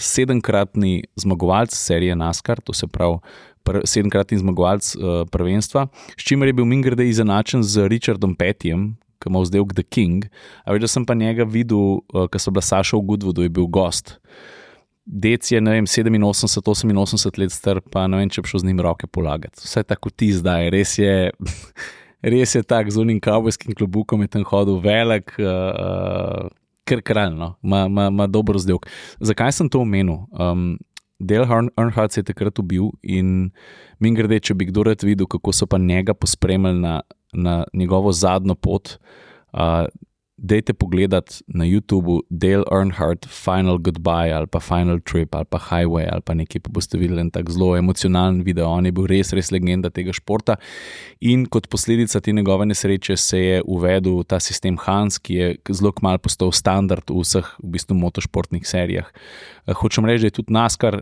7-kratni zmagovalec serije NASCAR, to se pravi 7-kratni zmagovalec prvenstva, s čimer je bil mimogrede izenačen z Richardom Pettyjem, ki ima vzdevek The King. A veš, da sem pa njega videl, ko so bila Saša v Goodwoodu, je bil gost. Dec je, ne vem, 87, 88 let star, pa ne vem, če bi šel z njim roke polagati. Vse tako ti zdaj, res je tak, z unim kavbojskim klobukom je tam hodil velik, kar kralj, no, ima dober vzdevek. Zakaj sem to omenil? Dale Earnhardt se je takrat ubil in mimogrede, če bi kdo rad videl, kako so pa njega pospremili na njegovo zadnjo pot, dajte pogledati na YouTubu Dale Earnhardt Final Goodbye ali pa Final Trip ali pa Highway ali pa nekaj, pa boste videli en tak zelo emocionalen video. On je bil res legenda tega športa in kot posledica te njegove nesreče se je uvedel ta sistem Hans, ki je zelo kmalu postal standard v vseh v bistvu motošportnih serijah. Hočem reči, da je tudi NASCAR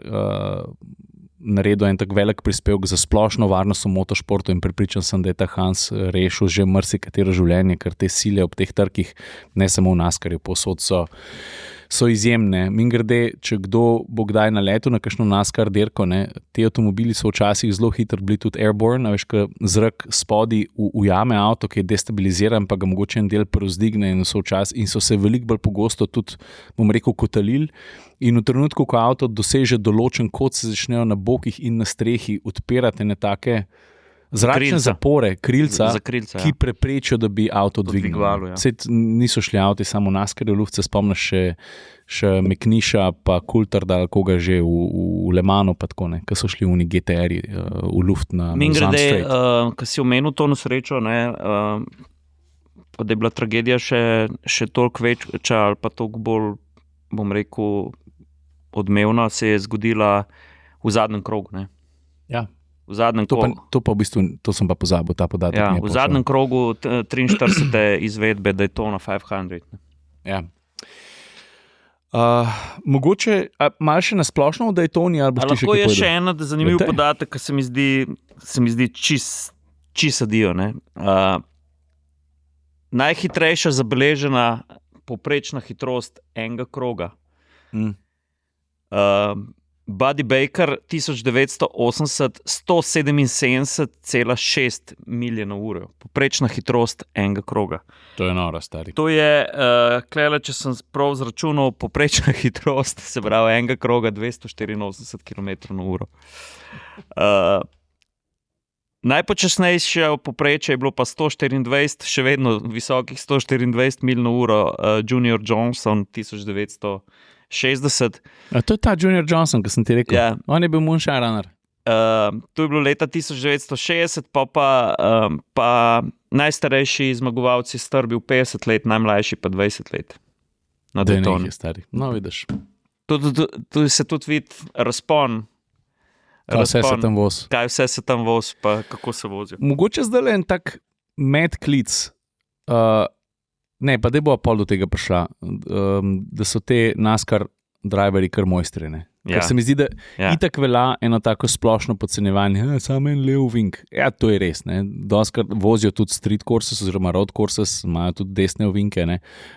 naredil en tak velik prispevek za splošno varnost v motošportu in prepričan sem, da je ta Hans rešil že marsikatero življenje, ker te sile ob teh trkih, ne samo v NASCARju, povsod so izjemne. Mimogrede, če kdo bo kdaj naletel na kakšno NASCAR dirko, ti avtomobili so včasih zelo hitro bili tudi airborne, veš, ko zrak spodaj ujame avto, ki je destabiliziran, pa ga mogoče en del prevzdigne in so se veliko bolj pogosto tudi, bom rekel, kotalili. In v trenutku, ko avto doseže določen kot, se začnejo na bokih in na strehi odpirati ne take zračne zapore, krilca, ki preprečijo, da bi avto dvignil. Niso šli avti samo v NASCARju, luft se spomniš še Mekniša, pa Coulterda ali koga že v Le Manu, pa tako ne, ko so šli v GTR-i v luft na Zand Street. Ko si omenil to nesrečo, pa da je bila tragedija še toliko večja ali pa toliko bolj, bom rekel, odmevna, se je zgodila v zadnjem krogu. Ja. V zadnjem krogu. To sem pa pozabil, ta podatek. Ja, v zadnjem krogu 43. izvedbe Daytona 500. Ja. Mogoče malo še na splošno v Daytoni, ali boš ti še kaj povedal? Lahko je še en zanimiv podatek, ki se mi zdi čisto dio. Najhitrejša zabeležena povprečna hitrost enega kroga. Buddy Baker 1980 177,6 milje na uro. Povprečna hitrost enega kroga. To je noro, stari. To je, klele, če sem prav zračunal, povprečna hitrost, se pravi enega kroga 284 km na uro. Najpočasnejše povprečje je bilo pa 124, še vedno visokih 124 milj na uro, Junior Johnson 1960. To je ta Junior Johnson, ki sem ti rekel. Ja. On je bil moonshine runner. To je bilo leta 1960, pa najstarejši zmagovalci star bil 50 let, najmlajši pa 20 let. Na Daytoni. No, vidiš. Tu se tudi vidi razpon. Kaj vse se tam vozi, pa kako se vozijo. Mogoče zdaj en tak medklic, ne, pa da bo pol do tega prišla, da so te NASCAR driverji kar mojstri. Ker se mi zdi, da itak velja eno tako splošno podcenjevanje, samo en lev vink. Ja, to je res. Doskrat vozijo tudi street courses oziroma road courses, imajo tudi desne ovinke,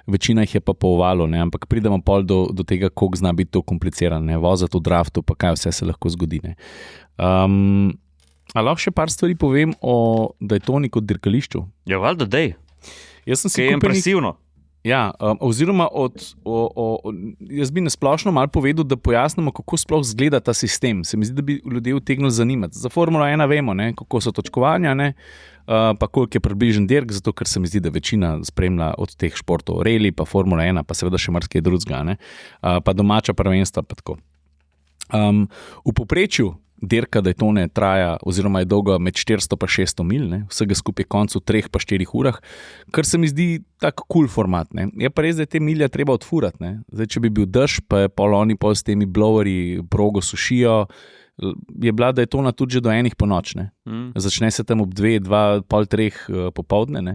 večina jih je pa po ovalu, ampak pridemo pol do tega, koliko zna biti to komplicirano, voziti v draftu, pa kaj vse se lahko zgodi. A lahko še par stvari povem o Daytoni kot dirkališču? Ja, valjda dej. Jaz sem si kupil impresivno. Ja, oziroma jaz bi nasplošno malo povedal, da pojasnimo, kako sploh izgleda ta sistem. Se mi zdi, da bi ljudje utegnili zanimati. Za Formulo 1 vemo, kako so točkovanja, pa koliko je približen dirk, zato ker se mi zdi, da večina spremlja od teh športov, rally, pa Formula 1, pa seveda še marsikaj drugega, pa domača prvenstva, pa tako. V povprečju dirka Daytone traja, oziroma je dolga med 400 pa 600 mil, ne? Vsega skupaj koncu 3 pa 4 urah, kar se mi zdi tako cool format. Ne? Je pa res, da je te milje treba odfurati. Ne? Zdaj, če bi bil dež, pa je pol oni pol s temi blowerji progo sušijo, je bila Daytona tudi že do 1 po noč. Začne se tam ob 2, 2, pol 3 popoldne. Ne?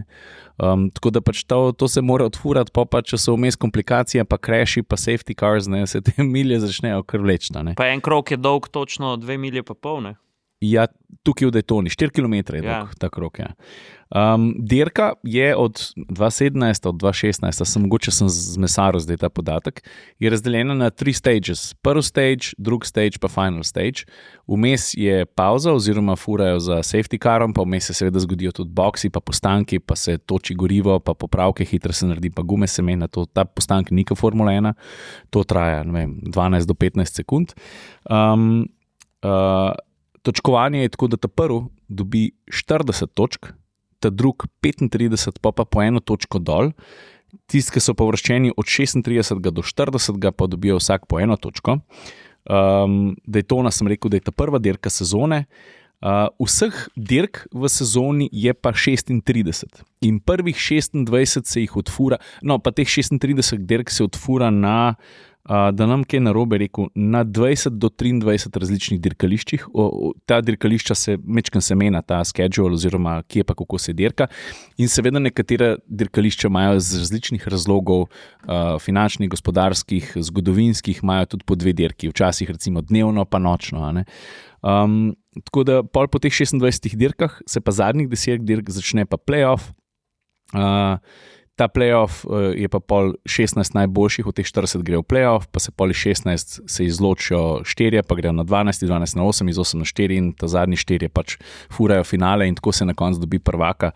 Tako da pač to se mora odfurati, pa če so vmes komplikacije, pa crashi, pa safety cars, ne? Se te milje začnejo kar vleči. Pa en krog je dolg točno 2 milje pa pol, ne? Ja, tukaj v Daytoni, 4 km je dolg ta krog. Ja. Dirka je od 2017 od 2016, mogoče sem zmesaril zdaj ta podatek, je razdeljena na 3 stages. Prvi stage, drugi stage pa final stage. Vmes je pauza oziroma furajo za safety carom, pa vmes se seveda zgodijo tudi boksi, pa postanki, pa se toči gorivo, pa popravke, hitro se naredi, pa gume se menja. Ta postank ni kot Formula 1, to traja 12 do 15 sekund. Točkovanje je tako, da ta prvi dobi 40 točk, ta drugi 35, pa po 1 točko dol. Tisti, ki so površčeni od 36 do 40, pa dobijo vsak po 1 točko. Daytona sem rekel, da je ta prva dirka sezone. Vseh dirk v sezoni je pa 36 in prvih 26 se jih odfura, no pa teh 36 dirk se odfura na, da nam kaj narobe rekel, na 20 do 23 različnih dirkališčih. Ta dirkališča se mečkam semena, ta schedule oziroma kje pa kako se dirka, in seveda nekatera dirkališča imajo z različnih razlogov, finančnih, gospodarskih, zgodovinskih, imajo tudi po 2 dirki, včasih recimo dnevno pa nočno, ne. Tako da pol po teh 26 dirkah se pa zadnjih 10 dirk začne pa playoff. Ta playoff je pa pol 16 najboljših, od teh 40 gre v playoff, pa se pol 16 se izločijo 4, pa grejo na 12, 12 na 8, iz 8 na 4 in ta zadnji 4 pač furajo finale in tako se na koncu dobi prvaka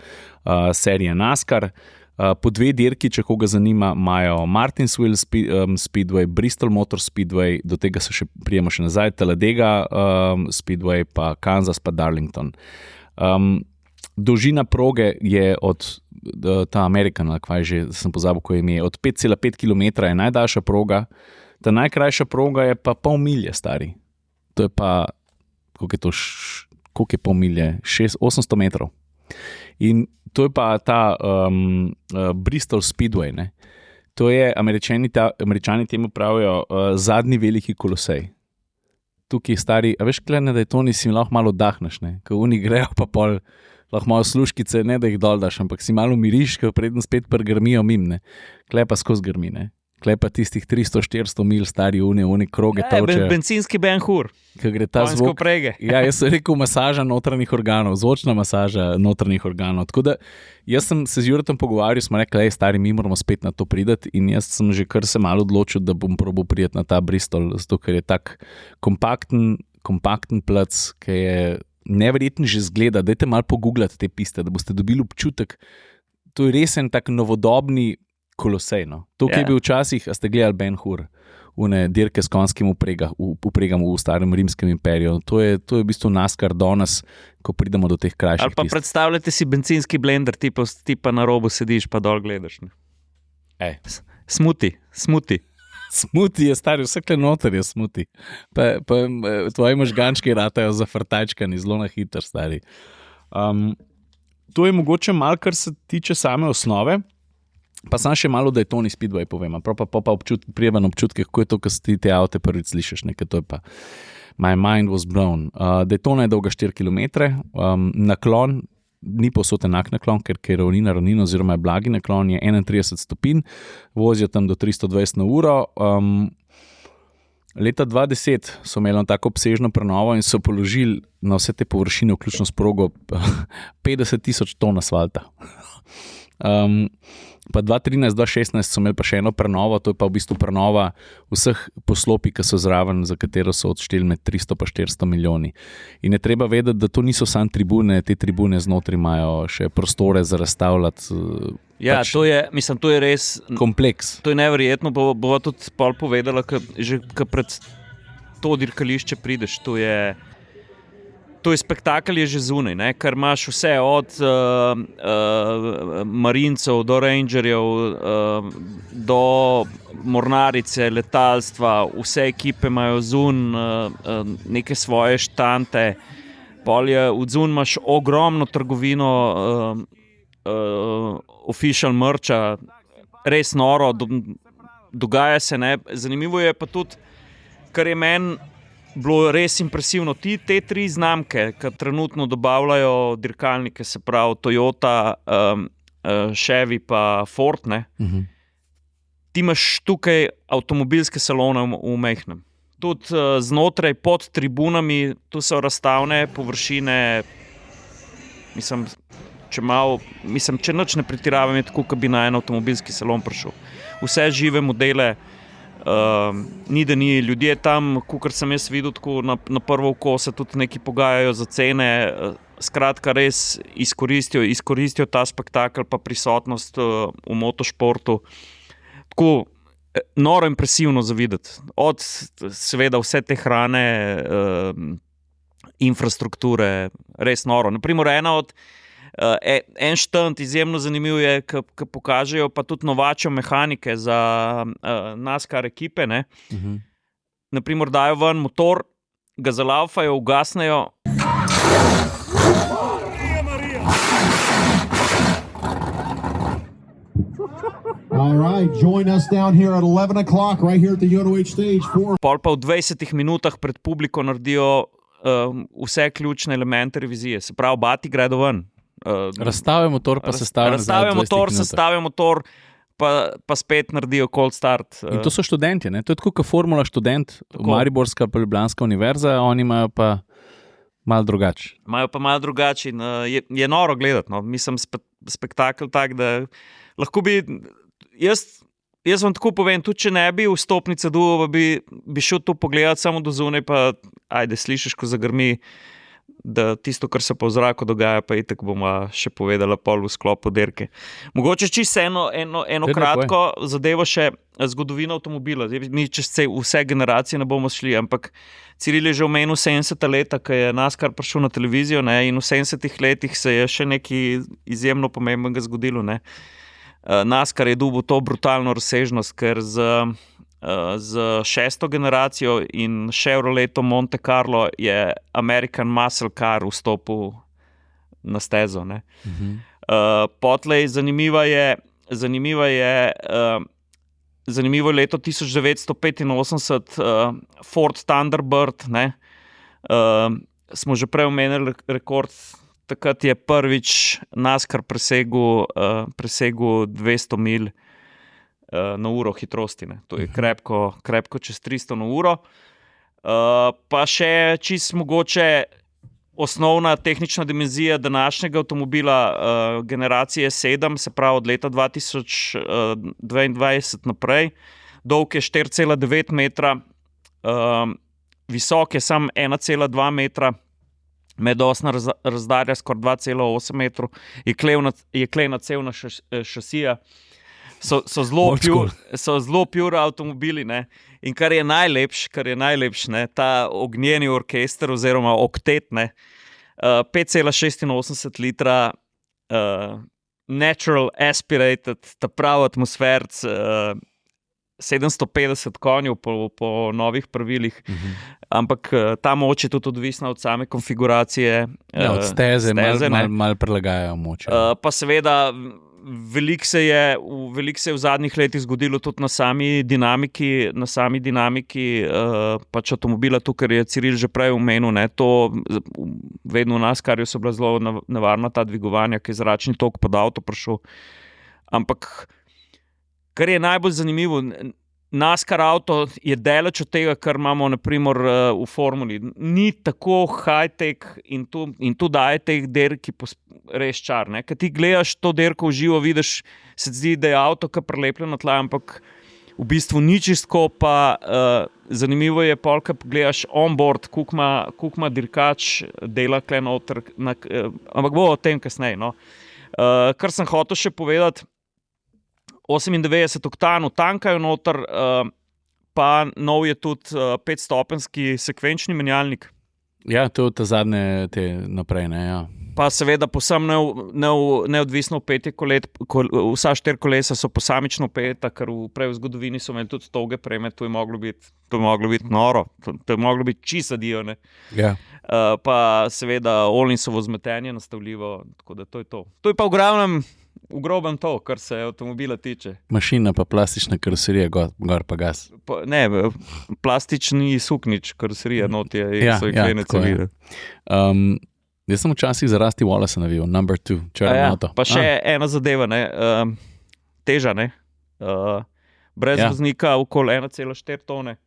serije NASCAR. Po 2 dirki, če koga zanima, imajo Martinsville Speedway, Bristol Motor Speedway, do tega se še prijemo še nazaj, Talladega Speedway, pa Kansas, pa Darlington. Dolžina proge je od ta American, kaj že, sem pozabil, ko je ime, od 5,5 km je najdaljša proga, ta najkrajša proga je pa pol milje stari. To je pa, koliko je pol milje? 800 metrov. In to je pa ta Bristol Speedway, ne. To je, Američani temu pravijo zadnji veliki kolosej. Tukaj stari, a veš, klene, da je to nisi lahko malo dahneš, ne, ko oni grejo pa pol, lahko malo sluškice, ne da jih dol daš, ampak si malo miriš, ko predno spet grmijo mim, ne. Klej pa skozi grmi, ne. Klej pa tistih 300-400 mil stari oni kroge tavče. Bencinski Ben Hur. Ko gre ta zvok. Prege. Ja, jaz sem rekel masaža notranjih organov, zvočna masaža notranjih organov. Tako da jaz sem se z Juretom pogovarjal, smo rekli, stari, mi moramo spet na to pridati, in jaz sem že kar se malo odločil, da bom probal priti na ta Bristol, zato ker je tak kompakten plac, ki je neverjeten že zgleda. Dajte malo pogooglati te piste, da boste dobili občutek. To je res en tak novodobni kolosej, no. To, ki je bil včasih, a ste gledali Ben Hur, une dirke s konjskim upregam v starem rimskem imperiju. To je v bistvu NASCAR danes, ko pridemo do teh krajših pist. Ali pa predstavljate si bencinski blender, ti pa na robu sediš, pa dol gledaš, ne. Smuti. Smuti je stari, vsakle noter je smuti. Pa tvoji možgančki ratajo zafrtajčkani, zelo na hiter, stari. To je mogoče malo, kar se tiče same osnove. Pa sam še malo, da je Tony Speedway povem, pa prijevan občutke, kako je to, ko ti te avte prvič slišiš, nekaj, to je pa my mind was blown. Daytona je dolga 4 km, naklon, ni povsod enak naklon, ker je ravnina oziroma je blagi naklon, je 31 stopinj, vozijo tam do 320 na uro. Leta 2010 so imeli tako obsežno prenovo in so položili na vse te površine, vključno s progo, 50,000 ton asfalta. Pa 2013, 2016 so imeli pa še eno prenovo, to je pa v bistvu prenova vseh poslopij, ki so zraven, za katero so odšteli med 300 pa 400 milijoni. In je treba vedeti, da to niso samo tribune, te tribune znotraj imajo še prostore za razstavljati. Ja, to je res kompleks. To je neverjetno, bova tudi pol povedala, že pred to dirkališče prideš, to je To je spektakel, je že zunaj, ne? Ker imaš vse od marincev do rangerjev, do mornarice, letalstva, vse ekipe imajo neke svoje štante. Odzun imaš ogromno trgovino official mercha, res noro, dogaja se, ne? Zanimivo je pa tudi, kar je meni bilo res impresivno. Te tri znamke, ki trenutno dobavljajo dirkalnike, se pravi Toyota, Chevy pa Ford, ne? Ti imaš tukaj avtomobilske salone v majhnem. Tudi znotraj, pod tribunami, tu so razstavne površine, če nič ne pretiravam, je tako, kot bi na en avtomobilski salon prišel. Vse žive modele, ni da ni, ljudje tam, kakor sem jaz videl, tako na prvo oko se tudi neki pogajajo za cene, skratka res izkoristijo ta spektakel pa prisotnost v motošportu. Tako noro impresivno za videti. Od seveda vse te hrane, infrastrukture, res noro. Naprimer, en štand izjemno zanimiv je, ki pokažejo pa tudi novačo mehanike za NASCAR ekipe, ne. Naprimer, dajo ven motor, ga zalaufajo, ugasnejo. All right, join us down here at 11 o'clock right here at the UNOH stage 4. Pol pa v 20 minutah pred publiko naredijo vse ključne elemente revizije. Se pravi, bati gredo ven. Razstavijo motor, pa sestavijo motor, pa spet naredijo cold start. In to so študenti, ne? To je tako kot formula študent, Mariborska pa Ljubljanska univerza, oni imajo pa malo drugače. Imajo pa malo drugače in je noro gledati. No. Mislim, spektakel tak, da lahko bi... Jaz vam tako povem, tudi če ne bi vstopnice dobil, bi šel to pogledati samo do zunaj, pa ajde, slišiš, ko zagrmi, da tisto, kar se pa v zraku dogaja, pa itak bomo še povedala pol v sklopu dirke. Mogoče čisto eno kratko zadevo še zgodovino avtomobila. Mi čez vse generacije ne bomo šli, ampak Ciril je že omenil 70. leta, ko je NASCAR prišel na televizijo, ne, in v 70. letih se je še nekaj izjemno pomembnega zgodilo, ne. NASCAR je dobil to brutalno razsežnost, ker z 6. generacijo in Chevroletom Monte Carlo je American Muscle Car vstopil na stezo. Ne. Potlej zanimivo je leto 1985, Ford Thunderbird, ne. Smo že prej omenili rekord. Takrat je prvič NASCAR presegel 200 milj na uro hitrosti. Ne. To je krepko čez 300 na uro. Pa še čisto mogoče osnovna tehnična dimenzija današnjega avtomobila generacije 7, se pravi od leta 2022 naprej. Dolg je 4,9 metra, visok je samo 1,2 metra, medosna razdarja skoraj 2,8 metrov, jeklena cevna šasija. So zelo pure avtomobili, ne. In kar je najlepš, ne, ta ognjeni orkester oziroma oktet, ne, 5,86 litra, natural aspirated, ta prav atmosferc, 750 konjev po novih pravilih, ampak ta moč je tudi odvisna od same konfiguracije. Od steze malo prilagajajo moč. Pa seveda veliko se je v zadnjih letih zgodilo tudi na sami dinamiki pač avtomobila, to, kar je Ciril že prej omenil, ne, to vedno v NASCARju so bila zelo nevarna ta dvigovanja, ki je zračni tok pod avto prišel. Ampak kar je najbolj zanimivo, NASCAR avto je daleč od tega, kar imamo naprimer v formuli. Ni tako high-tech in tu daje teh dirki res čar. Ne? Kad ti gledaš to dirko v živo, vidiš, se zdi, da je avto kar prilepljen na tla, ampak v bistvu ni čistko, pa zanimivo je pol, kad gledaš onboard, koliko ima dirkač dela kle noter, ampak bo o tem kasneje. No? Kar sem hotel še povedati, 98 oktanov tankajo noter, pa nov je tudi 5-stopenjski sekvenčni menjalnik, Ja, to je ta zadnje te naprej, ne, ja. Pa seveda posem neodvisno upetje kolet, vsa 4 kolesa so posamično upeta, ker prej v zgodovini so imeli tudi toge preme, to je moglo biti noro, to je moglo biti čisto dio, ne. Ja. Pa seveda Olinsovo zmetenje nastavljivo, tako da to je to. To je pa v grobem to, kar se avtomobila tiče. Mašina pa plastična karoserija, gor pa gas. Ne, plastični suknič karoserija, notje Ja, so jih ja, klene tako je. cevire. Jaz sem včasih za Rusty Wallace navil, number 2, črno avto. Pa še ena zadeva, ne, teža, ne, brez Ja. voznika okoli 1,4 tone.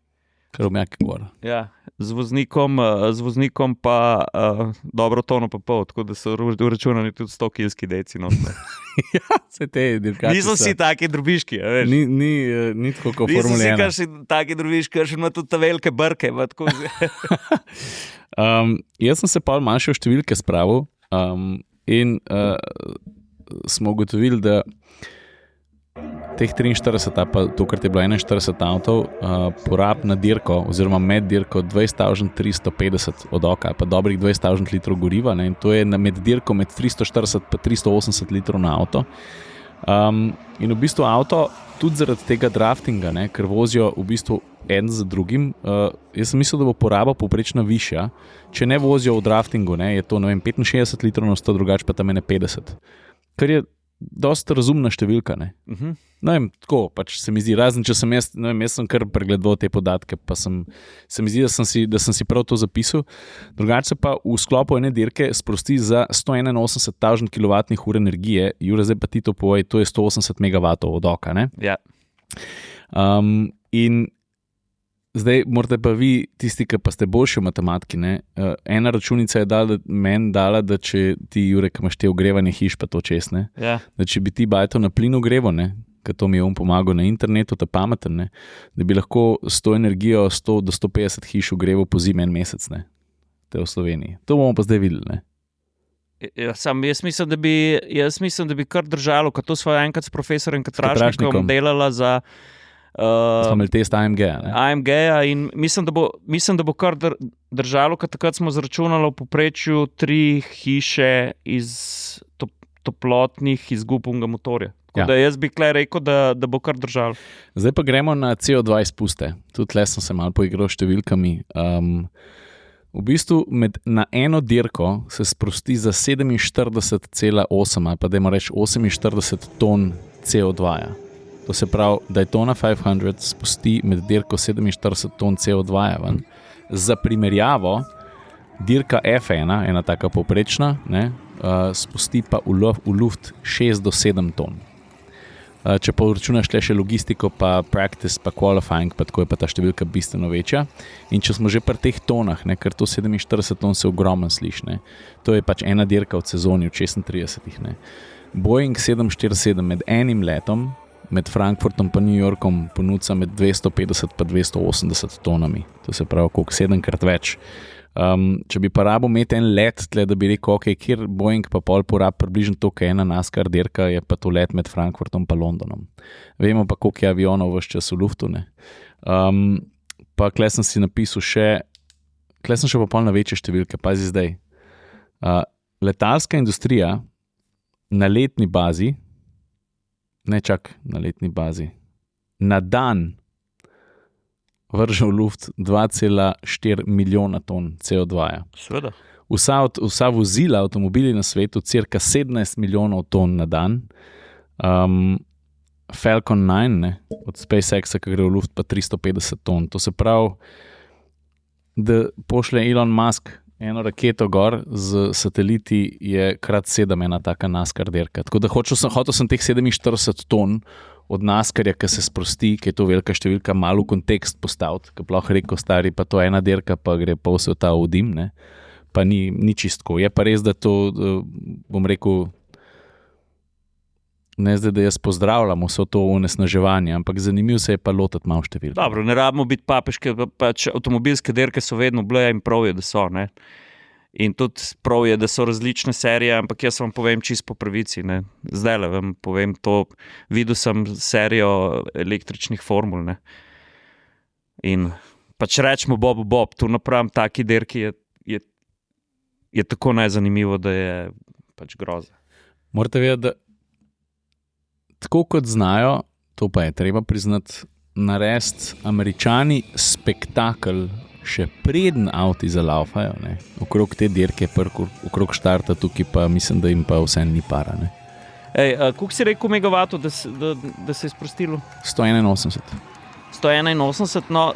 Kar v mjaki gor. Ja, z voznikom pa dobro tono pa pol, tako da so uračunani tudi 100 kilski deci. No. Ja, se te dirkači Niso vsi taki drobiški, a veš. Ni tako kot Niso Formula vsi 1. kar si taki drobiški, kar še ima tudi ta velike brke. Tako, Jaz sem se pa manjše v številke spravil in smo ugotovili, da teh 43, pa tokrat je bilo 41 avtov, porab na dirko, oziroma med dirko 20.350 od oka, pa dobrih 20.000 litrov goriva, ne, in to je med dirko med 340 pa 380 litrov na avto. In v bistvu avto, tudi zaradi tega draftinga, ne, ker vozijo v bistvu en za drugim, jaz sem mislil, da bo poraba povprečna višja. Če ne vozijo v draftingu, ne, je to 65 litrov na 100, drugače pa tam 50. Kar je dosta razumna številka, ne. Ne vem, tako pač se mi zdi, razen če sem jaz, ne vem, jaz sem kar pregledoval te podatke, pa se mi zdi, da sem si prav to zapisal. Drugače se pa v sklopu ene dirke sprosti za 181.000 kWh energije, Jure, zdaj pa ti to povej, to je 180 MW od oka, ne? ja. In zdaj morate pa vi, tisti, ki pa ste boljši v matematiki, ne, ena računica je meni dala, da če ti, Jure, ki imaš te ogrevanje hiš, pa to čez, ne, Ja. da če bi ti bajto na plin ogreval, ne, ker to mi je pomagal na internetu, ta pameten, ne, da bi lahko s to energijo 100 do 150 hiš ogreval po zimi en mesec, ne, te v Sloveniji. To bomo pa zdaj videli, ne. Ja, jaz mislim, da bi kar držalo, ker to sva enkrat s profesorjem Katrašnikom delala za Smo imeli test AMG-ja, ne. AMG-ja in mislim, da bo kar držalo, ker takrat smo zračunali v povprečju 3 hiše iz toplotnih izgub unga motorja. Tako da jaz bi kle rekel, da bo kar držalo. Zdaj pa gremo na CO2 izpuste. Tudi tle sem se malo poigral s številkami. V bistvu na eno dirko se sprosti za 47,8 ali pa dajmo reči 48 ton CO2-ja. To se pravi, Daytona 500 spusti med dirko 47 ton CO2-ja ven. Za primerjavo, dirka F1, ena taka povprečna, ne, spusti pa v luft 6 do 7 ton. Če pa računaš še logistiko, pa practice, pa qualifying, pa tako je pa ta številka bistveno večja. In če smo že pri teh tonah, ne, ker to 47 ton se ogromno sliši, ne, to je pač ena dirka v sezoni, v 36. Ne. Boeing 747 med enim letom, med Frankfurtom pa New Yorkom ponudca med 250 pa 280 tonami. To se pravi, koliko 7-krat več. Če bi pa rabo imeti en let, tle, da bi rekel, ok, kjer Boeing pa pol porab približno to, kaj je ena NASCAR dirka, je pa to let med Frankfurtom pa Londonom. Vemo pa, koliko je avionov vse čas v luftu, ne. Pa kle sem si napisal kle sem še pa pol na večje številke, pazi zdaj. Letalska industrija na letni bazi, na dan vrže v luft 2,4 milijona ton CO2-ja. Seveda. Vsa vozila, avtomobili na svetu, cirka 17 milijonov ton na dan. Falcon 9, ne, od SpaceX-a, ki gre v luft, pa 350 ton. To se pravi, da pošlje Elon Musk eno raketo gor z sateliti, je krat 7 ena taka NASCAR dirka. Tako da hotel sem teh 47 ton od NASCAR-ja, ki se sprosti, ki je to velika številka, malo v kontekst postaviti, ki pa lahko rekel stari, pa to je ena dirka, pa gre pol sveta v dim, ne. Pa ni čistko. Je pa res, da to, bom rekel, ne zdaj, da jaz pozdravljam vso to onesnaževanje, ampak zanimivo se je pa lotiti malo številk. Dobro, ne rabimo biti papeške, pač avtomobilske dirke so vedno bile in prav je, da so, ne. In tudi prav je, da so različne serije, ampak jaz vam povem čisto po pravici, ne. Zdajle vam povem to, videl sem serijo električnih formul, ne. In pač rečemo Bob, tu napravim taki dirki je je tako nezanimivo, da je pač groza. Morate vedeti, da tako kot znajo, to pa je treba priznati, narediti Američani spektakel, še preden avti zalaufajo, ne, okrog te dirke, okrog štarta tukaj pa mislim, da jim pa vse ni para. Ne. Koliko si rekel megavatov, da se je sprostilo? 181. 181, no,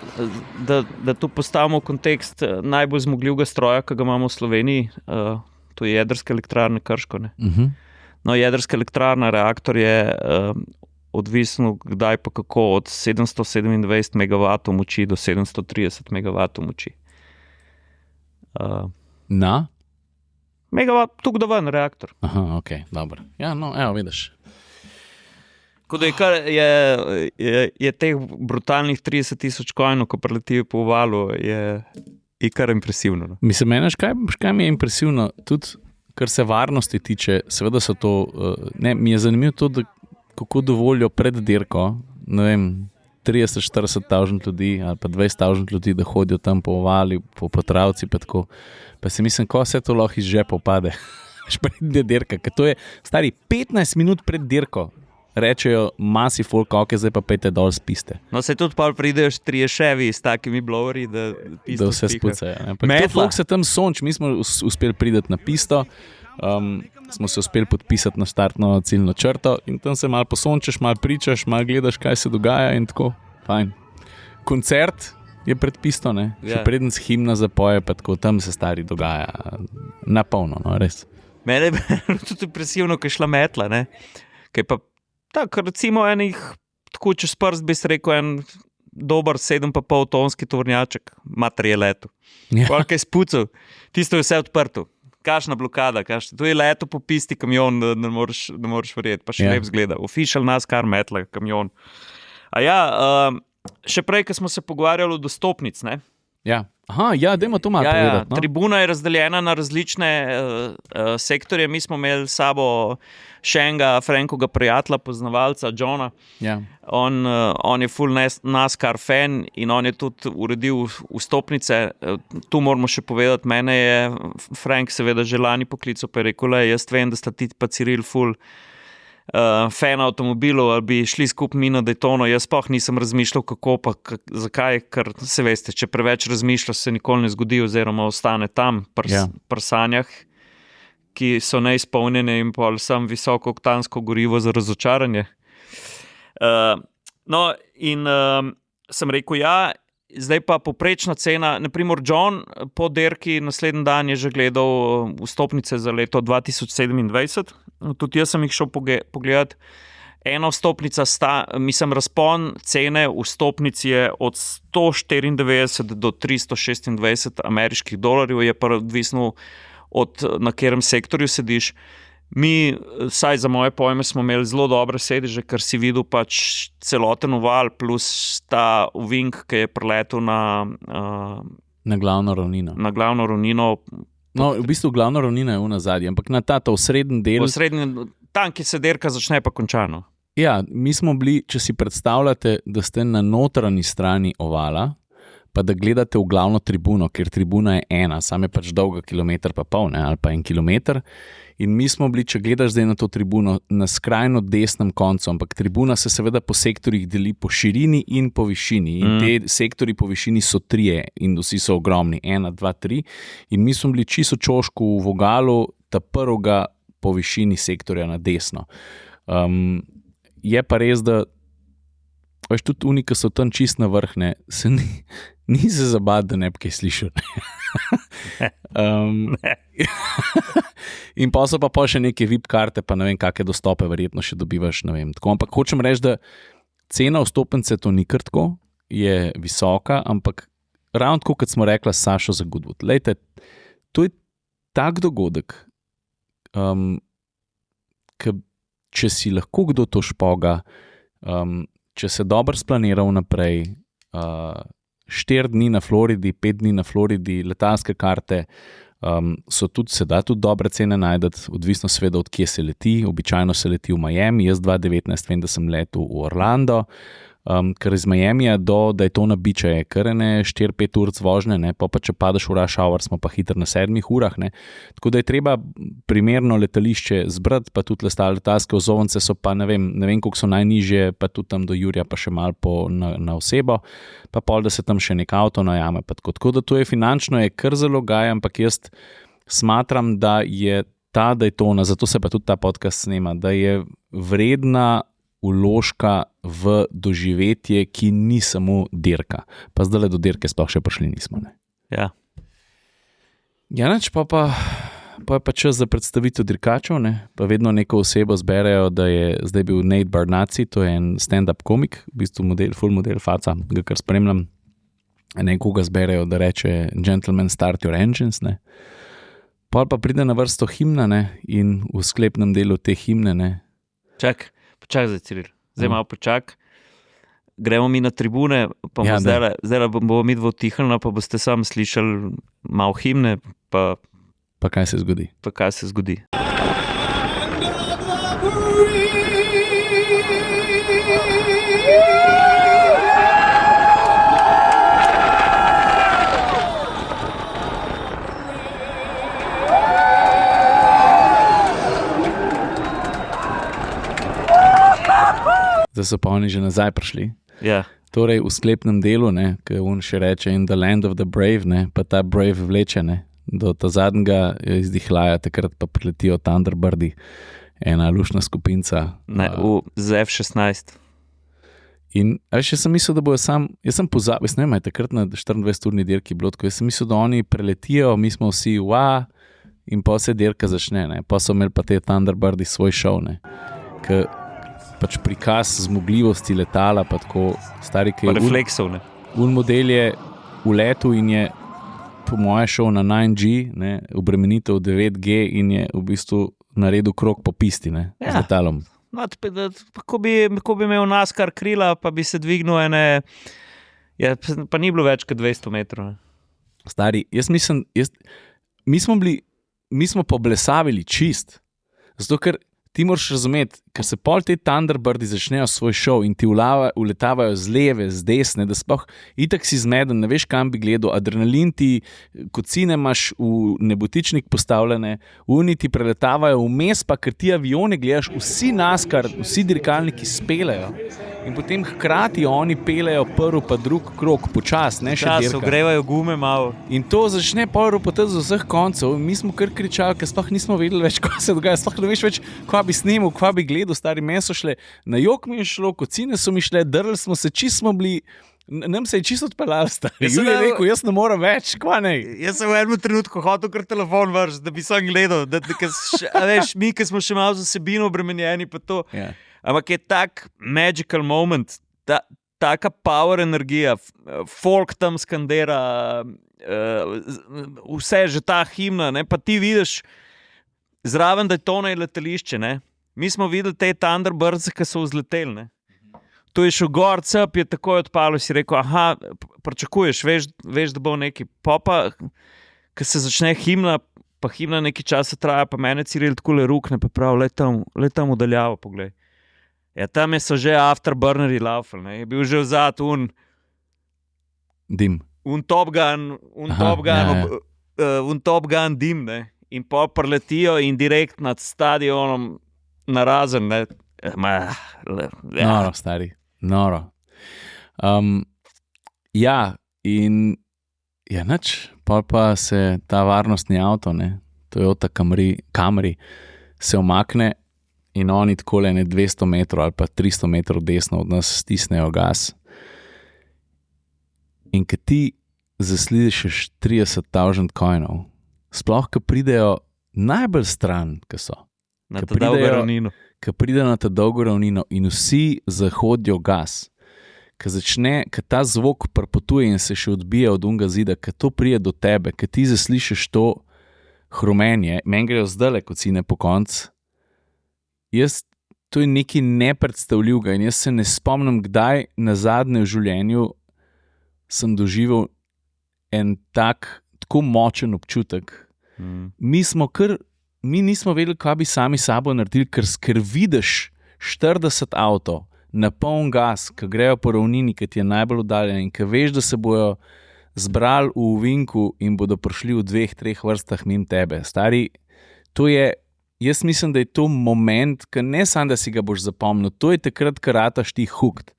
da tu postavimo kontekst najbolj zmogljivega stroja, ki ga imamo v Sloveniji, to je jedrska elektrarna Krško. Ne. No, jedrska elektrarna, reaktor je odvisno kdaj pa kako, od 727 MW moči do 730 MW moči. Na? Megawatt, tukaj da ven reaktor. Aha, ok, dobro. Ja, no, evo, vidiš. Ko da je teh brutalnih 30,000 coinov, ko preletijo po valu, je kar impresivno. No? Mislim, meni, škaj mi je impresivno, tudi kar se varnosti tiče, seveda so to, mi je zanimivo to, da kako dovolijo pred dirko, ne vem, 30-40,000 ljudi ali pa 20,000 ljudi, da hodijo tam po ovali, po potravci, pa tako. Pa si mislim, ko se to lahko iz žepov pade, pred dirka, ker to je, stari, 15 minut pred dirko, rečejo masi folk, ok, zdaj pa pejte dol z piste. No, se tudi pa pridejo 3 ševi s takimi blowerji, da pisto da vse spucajo. Folk se tam sonč, mi smo uspeli priti na pisto, smo se uspeli podpisati na startno ciljno črto in tam se malo posončeš, malo pričaš, malo gledaš, kaj se dogaja in tako, fajn. Koncert je pred pisto, ne? Še preden se himna zapoje, pa tako tam se stari dogaja na polno, no, res. Mene je tudi impresivno, ko je šla metla, ne? Kaj pa tako, recimo enih, tako čez prst bi se rekel, en dober 7,5 tonski tovornjaček, mater je leto. Koliko je spucal, tisto je vse odprto. Kakšna blokada, to je leto po pisti kamion, da ne moreš verjeti, pa še lep zgleda. Official NASCAR metla kamion. A ja, še prej, ko smo se pogovarjali o dostopnic, ne? Ja. Aha, ja, dajmo to malo povedati. No? Tribuna je razdeljena na različne sektorje. Mi smo imeli s sabo še enega Frankovega prijatelja, poznavalca, Johna. Ja. On je full NASCAR fan in on je tudi uredil vstopnice. Tu moramo še povedati, mene je Frank seveda že lani poklical, pa je rekel, jaz vem, da sta ti pa Ciril full fan avtomobilov, ali bi šli skupaj mi na Daytono, jaz sploh nisem razmišljal, kako pa, zakaj, ker se veste, če preveč razmišljaš, se nikoli ne zgodi, oziroma ostane tam pri sanjah, ki so neizpolnjene in pa sem visoko oktansko gorivo za razočaranje. No, in sem rekel, zdaj pa poprečna cena, naprimer John po dirki naslednji dan je že gledal vstopnice za leto 2027, tudi jaz sem jih šel pogledati. Ena vstopnica razpon cene vstopnic je od 194 do 326 ameriških dolarjev, je pa odvisno od na katerem sektorju sediš. Mi, saj za moje pojme, smo imeli zelo dobre sedeže, ker si videl pač celoten oval plus ta ovink, ki je preletel na glavno ravnino. Na glavno ravnino. No, v bistvu glavna ravnina je v zadnji, ampak na ta v srednji del. Tam, ki se dirka začne, pa končano. Ja, mi smo bili, če si predstavljate, da ste na notranji strani ovala, pa da gledate v glavno tribuno, ker tribuna je ena, sam je pač dolga 1,5 kilometra ali pa 1 kilometer. In mi smo bili, če gledaš zdaj na to tribuno, na skrajno desnem koncu, ampak tribuna se seveda po sektorjih deli po širini in po višini. In te sektori po višini so 3 in vsi so ogromni, 1, 2, 3. In mi smo bili čisto čošku v vogalu, ta prvega po višini sektorja na desno. Je pa res, da veš, tudi oni, ki so tam čist na vrhne, se ni se zabavati, da ne bi kaj slišal. In pa so pa še neke VIP karte, pa ne vem, kakšne dostope verjetno še dobivaš, ne vem. Tako, ampak hočem reči, da cena vstopnice to ni kar tako, je visoka, ampak ravno tako, kot smo rekla s Sašo za Goodwood. Lejte, to je tak dogodek, če si lahko kdo to špoga, če se dobro splanira vnaprej, 4 dni na Floridi, 5 dni na Floridi, letalske karte, so tudi, se da tudi dobre cene najdeti, odvisno seveda od kje se leti, običajno se leti v Miami, jaz 2019 vem, da sem letel v Orlando, ker iz Miamija do Daytona Beacha je kar 4-5 ur vožnje, ne, pa če padeš v rush hour, smo pa hitro na 7 urah. Ne. Tako da je treba primerno letališče zbrati, pa tudi letalske vozovnice so pa ne vem koliko so najnižje, pa tudi tam do Jurija pa še malo na osebo, pa pol, da se tam še nek avto najame. Tako da to je finančno je kar zelo gaj, ampak jaz smatram, da je ta Daytona, zato se pa tudi ta podcast snema, da je vredna vložka v doživetje, ki ni samo dirka. Pa zdaj do dirke sploh še prišli nismo. Ne? Ja. Janač, pa je pa čas za predstavitev dirkačev, ne? Pa vedno neko osebo zberejo, da je zdaj bil Nate Barnazzi, to je en stand-up komik, v bistvu full model faca, ga kar spremljam. Nekoga zberejo, da reče Gentlemen, start your engines, ne? Pol pa pride na vrsto himna, ne? In v sklepnem delu te himne, ne? Počak zdaj, Ciril. Zdaj malo počak. Gremo mi na tribune, pa Ja, zdaj bomo mi dvo tihnili, pa boste sam slišali malo himne, pa kaj se zgodi. Zdaj so pa oni že nazaj prišli. Ja. Torej v sklepnem delu, ne, ki on še reče in the land of the brave, ne, pa ta brave vleče, ne, do ta zadnjega izdihlaja, takrat pa priletijo Thunderbirdi, ena lušna skupinca. Z F-16. In še sem mislil, da bojo jaz sem pozabil, jaz ne vem, takrat na 24-urni dirki bilo tako, jaz sem mislil, da oni preletijo, mi smo vsi in pa se dirka začne, ne, pa so imeli pa te Thunderbirdi svoj šov, ne, pač prikaz zmogljivosti letala, pa tako stari, ki je refleksov, ne. Un model je v letu in je po moje šel na 9G, ne, obremenitev 9G in je v bistvu naredil krog po pisti, ne, z letalom. No, ko bi imel NASCAR krila, pa bi se dvignil pa ni bilo več kot 200 metrov. Ne. Stari, jaz mislim, mi smo poblesavili čist, zato ker ti moraš razumeti, ker se pol te Thunderbirdi začnejo svoj šov in ti uletavajo z leve, z desne, da sploh itak si zmeden, ne veš, kam bi gledal, adrenalin ti, kocine imaš v nebotičnik postavljene, oni ti preletavajo vmes, pa ker ti avione gledaš, vsi NASCAR, vsi dirkalniki spelejo in potem hkrati oni pelejo prvi pa drug krog, počas, ne še dirka. Ogrevajo gume malo. In to začne pol ropotati z vseh koncev in mi smo kar kričali, ker sploh nismo vedeli več, kaj se dogaja, sploh ne veš več, kva bi snimal, kva bi gledal, stari, meni so šle, na jok mi je šlo, kocine so mi šle, drli smo se, čisto smo bili, nam se je čisto odpeljali, stari. Julij je rekel, jaz ne moram več, kva ne? Jaz sem v enem trenutku hotel kar telefon vrš, da bi sam gledal, veš, mi, ki smo še malo z vsebino obremenjeni, pa to. Ja. Ampak je tak magical moment, taka power energija, folk tam skandira, vse že ta himna, ne, pa ti vidiš zraven Daytona je letališče, ne. Mi smo videli te Thunderbirds, ki so vzleteli, ne. To je šel gor, cep je takoj odpalo, si rekel, pričakuješ, veš, da bo neki popa, ko se začne himna, pa himna nekaj časa traja, pa mene Ciril takole rukne, pa prav, le tam udaljavo, poglej. Ja, tam so že afterburnerji laufali, ne, je bil že vzad Dim. Top Gun dim, ne, in pa preletijo in direkt nad stadionom narazen, ne. Noro, stari, noro. Ja, in ja, nič, pa se ta varnostni avto, ne, Toyota Camry se omakne in oni takole 200 metrov ali pa 300 metrov desno od nas stisnejo gas. In ko ti zaslišiš 30,000 coinov, sploh, ko pridejo najbolj stran, ko so. Na to dolgo ravnino. Ko pridejo na to dolgo ravnino in vsi zahodijo gas, ko ta zvok prepotuje in se še odbija od unga zida, ko to pride do tebe, ko ti zaslišiš to hrumenje, meni grejo zdajle kocine po koncu, to je nekaj nepredstavljivega in jaz se ne spomnim, kdaj nazadnje v življenju sem doživel en tako močen občutek. Mi nismo vedeli, kaj bi sami sabo naredili, ker vidiš 40 avto na poln gas, ki grejo po ravnini, ki ti je najbolj oddaljen in ki veš, da se bojo zbrali v ovinku in bodo prišli v 2-3 vrstah mimo tebe. Stari, to je, jaz mislim, da je to moment, ki ne samo, da si ga boš zapomnil, to je takrat, ko rataš ti hooked.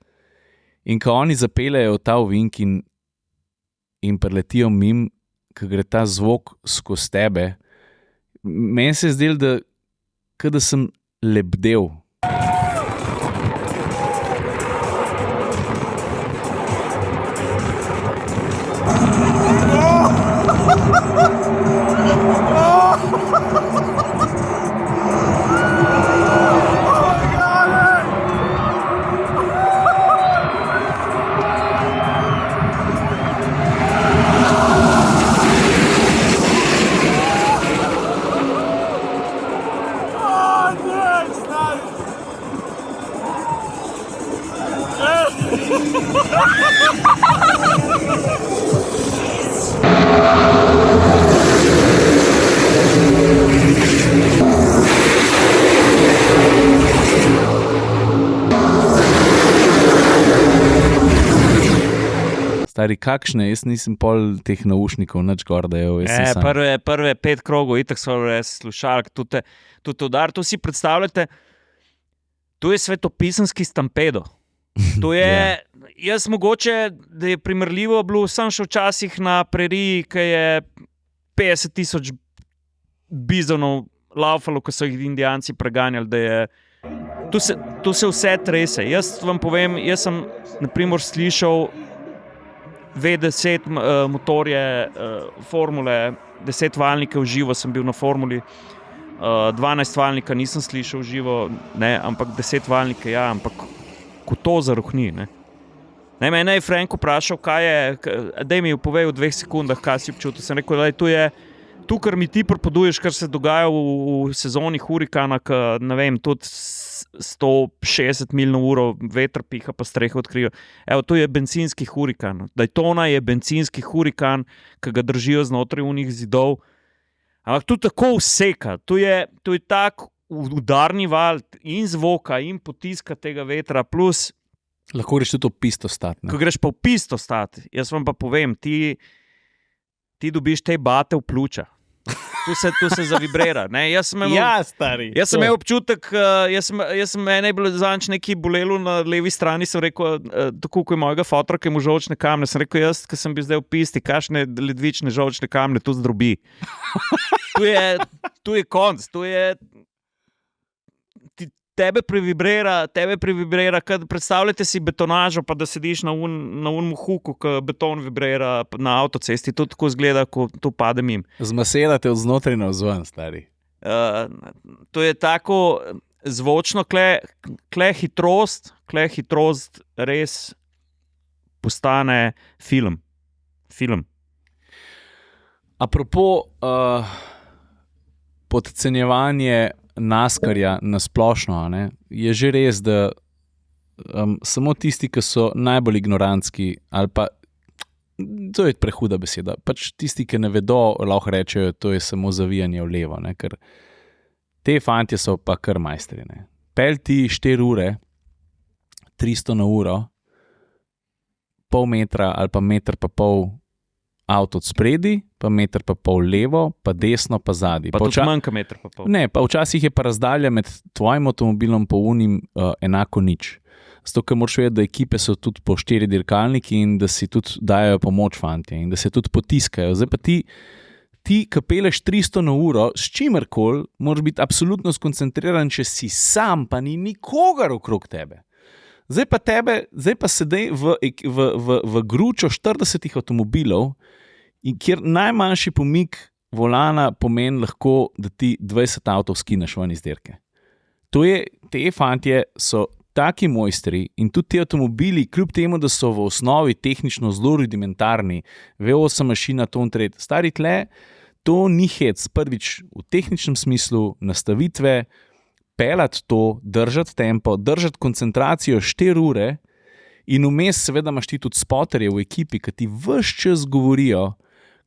In ko oni zapeljejo v ta ovink in preletijo mimo, ko gre ta zvok skozi tebe, meni se je zdelo, da sem lebdel. Stari, kakšne, jaz nisem pol teh naušnikov, nič gor, da je. Prve 5 krogov, itak so res slušalk, tudi udar, to si predstavljate, to je svetopisanski stampedo. To je, jaz mogoče, da je primerljivo bilo, sem še včasih na preriji, ki je 50,000 bizonov laufalo, ko so jih Indijanci preganjali, da je, tu se vse trese. Jaz vam povem, jaz sem naprimer slišal V10 motorje formule, 10 valjnike v živo sem bil na formuli, 12 valjnika nisem slišal v živo, ne, ampak 10 valjnike, ja, ampak ko to zaruhni, ne. Ne, mene je Frank vprašal, kaj je, daj mi povej v 2 sekundah, kaj si občutil. Sem rekel, da tu, kar mi ti pripoveduješ, kar se dogaja v sezoni hurikana, ne vem, tudi 160 mil na uro veter piha, pa strehe odkrijo. Evo, to je bencinski hurikan. Daytona je bencinski hurikan, ki ga držijo znotraj unih zidov. Ampak tu tako vseka. Tu je tak udarni val in zvoka in potiska tega vetra, plus lahko greš tudi v pisto stati. Ko greš pa v pisto stati, jaz vam pa povem, ti dobiš te bate v pljuča. Tu se zavibrira. Ne? Jaz sem imel občutek, mene je bilo zanč nekaj bolelo na levi strani, sem rekel, tako kot je mojega fotra, ki mu žolčne kamne, sem rekel, jaz, ki sem bil zdaj v pisti, kakšne ledvične žolčne kamne, tu zdrobi. Tu je konc, tebe previbrira, predstavljajte si betonažo, pa da sediš na unmu huku, ko beton vibrira na avtocesti, to tako izgleda, ko to pade mim. Zmaserate od znotraj na vzven, stari. To je tako zvočno, kle hitrost res postane film. Apropo podcenjevanje NASCAR-ja na splošno, ne, je že res, da samo tisti, ki so najbolj ignorantski, ali pa, to je prehuda beseda, pač tisti, ki ne vedo, lahko rečejo, to je samo zavijanje v levo, ne, ker te fantje so pa kar majstri. Ne. Pelj ti 4 ure, 300 na uro, pol metra ali pa meter pa pol avto od spredi, pa meter pa pol levo, pa desno, pa zadnji. Pa tudi manjka meter pa pol. Ne, pa včasih je pa razdalja med tvojim avtomobilom pa unim enako nič. Zato, ker moraš vedeti, da ekipe so tudi po 4 dirkalniki in da si tudi dajo pomoč fantje in da se tudi potiskajo. Zdaj pa ti, ki peleš 300 na uro, s čimerkoli, moraš biti absolutno skoncentriran, če si sam, pa ni nikogar okrog tebe. Zdaj pa sedaj v gručo 40 avtomobilov, kjer najmanjši pomik volana pomeni lahko, da ti 20 avtov skineš ven iz dirke. Te fantje so taki mojstri in tudi ti avtomobili, kljub temu, da so v osnovi tehnično zelo rudimentarni, V8 mašina, ton tret, stari tle, to ni hec, prvič v tehničnem smislu, nastavitve, pelati to, držati tempo, držati koncentracijo 4 ure in vmes seveda imaš ti tudi spoterje v ekipi, ki ti ves čas govorijo,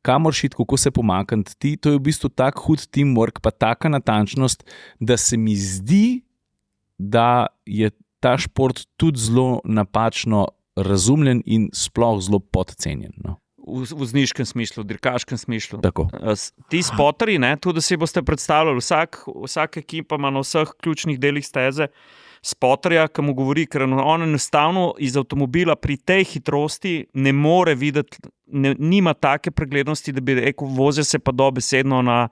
kamor šiti, kako se pomakniti. To je v bistvu tak hud teamwork, pa taka natančnost, da se mi zdi, da je ta šport tudi zelo napačno razumljen in sploh zelo podcenjen. No. V vozniškem smislu, v dirkaškem smislu. Tako. Ti spoterji, tudi da si boste predstavljali, vsaka ekipa ima na vseh ključnih delih steze spoterja, ki mu govori, ker on enostavno iz avtomobila pri tej hitrosti ne more videti, nima take preglednosti, da bi rekel, vozi se pa dobesedno na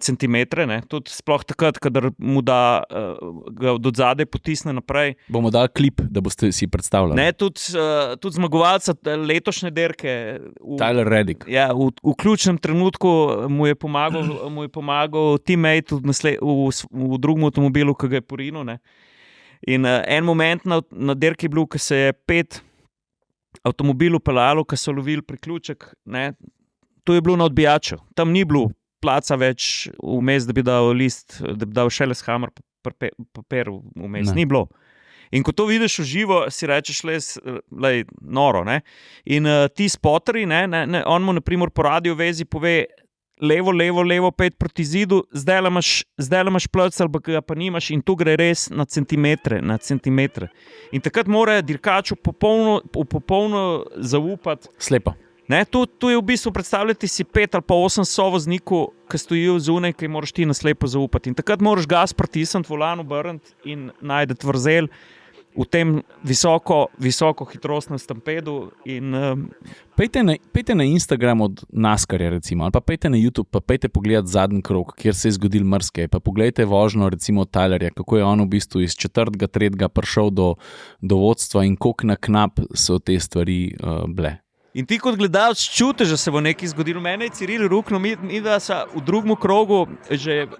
centimetre, tudi sploh takrat, kadar mu da ga od zadaj potisne naprej. Bomo dali klip, da boste si predstavljali. Tudi zmagovalca letošnje dirke. Tyler Reddick. Ja, v ključnem trenutku mu je pomagal teammate v drugem avtomobilu, ki ga je porinil. In en moment na dirki je bil, ko se je 5 avtomobilov peljalo, ki so lovili priključek. To je bilo na odbijaču. Tam ni bilo placa več vmes, da bi dal list, da bi dal Schelleshammer papir vmes. Ni bilo. In ko to vidiš v živo, si rečeš, lej, noro. In ti spoterji, on mu na primer po radio vezi pove levo, 5 proti zidu, zdaj imaš plac ali ga pa nimaš in tu gre res na centimetre. In takrat mora dirkač v popolno zaupati. Slepo. Tu je v bistvu predstavljati si 5 ali pa 8 sovoznikov, ki stojijo zunaj, ki moraš ti na slepo zaupati. In takrat moraš gas pritisniti, volan obrniti in najti vrzel v tem visoko hitrostnem stampedu. Pejte na Instagram od NASCAR-ja recimo, ali pa pejte na YouTube, pa pejte pogledati zadnji krog, kjer se je zgodil marsikaj, pa pogledajte vožnjo recimo Tylerja, kako je on v bistvu iz 4., 3. prišel do vodstva in koliko na knap so te stvari bile. In ti kot gledalec čutiš, da se bo nekaj zgodilo. Mene je Ciril ruknil, mi da so v drugem krogu že...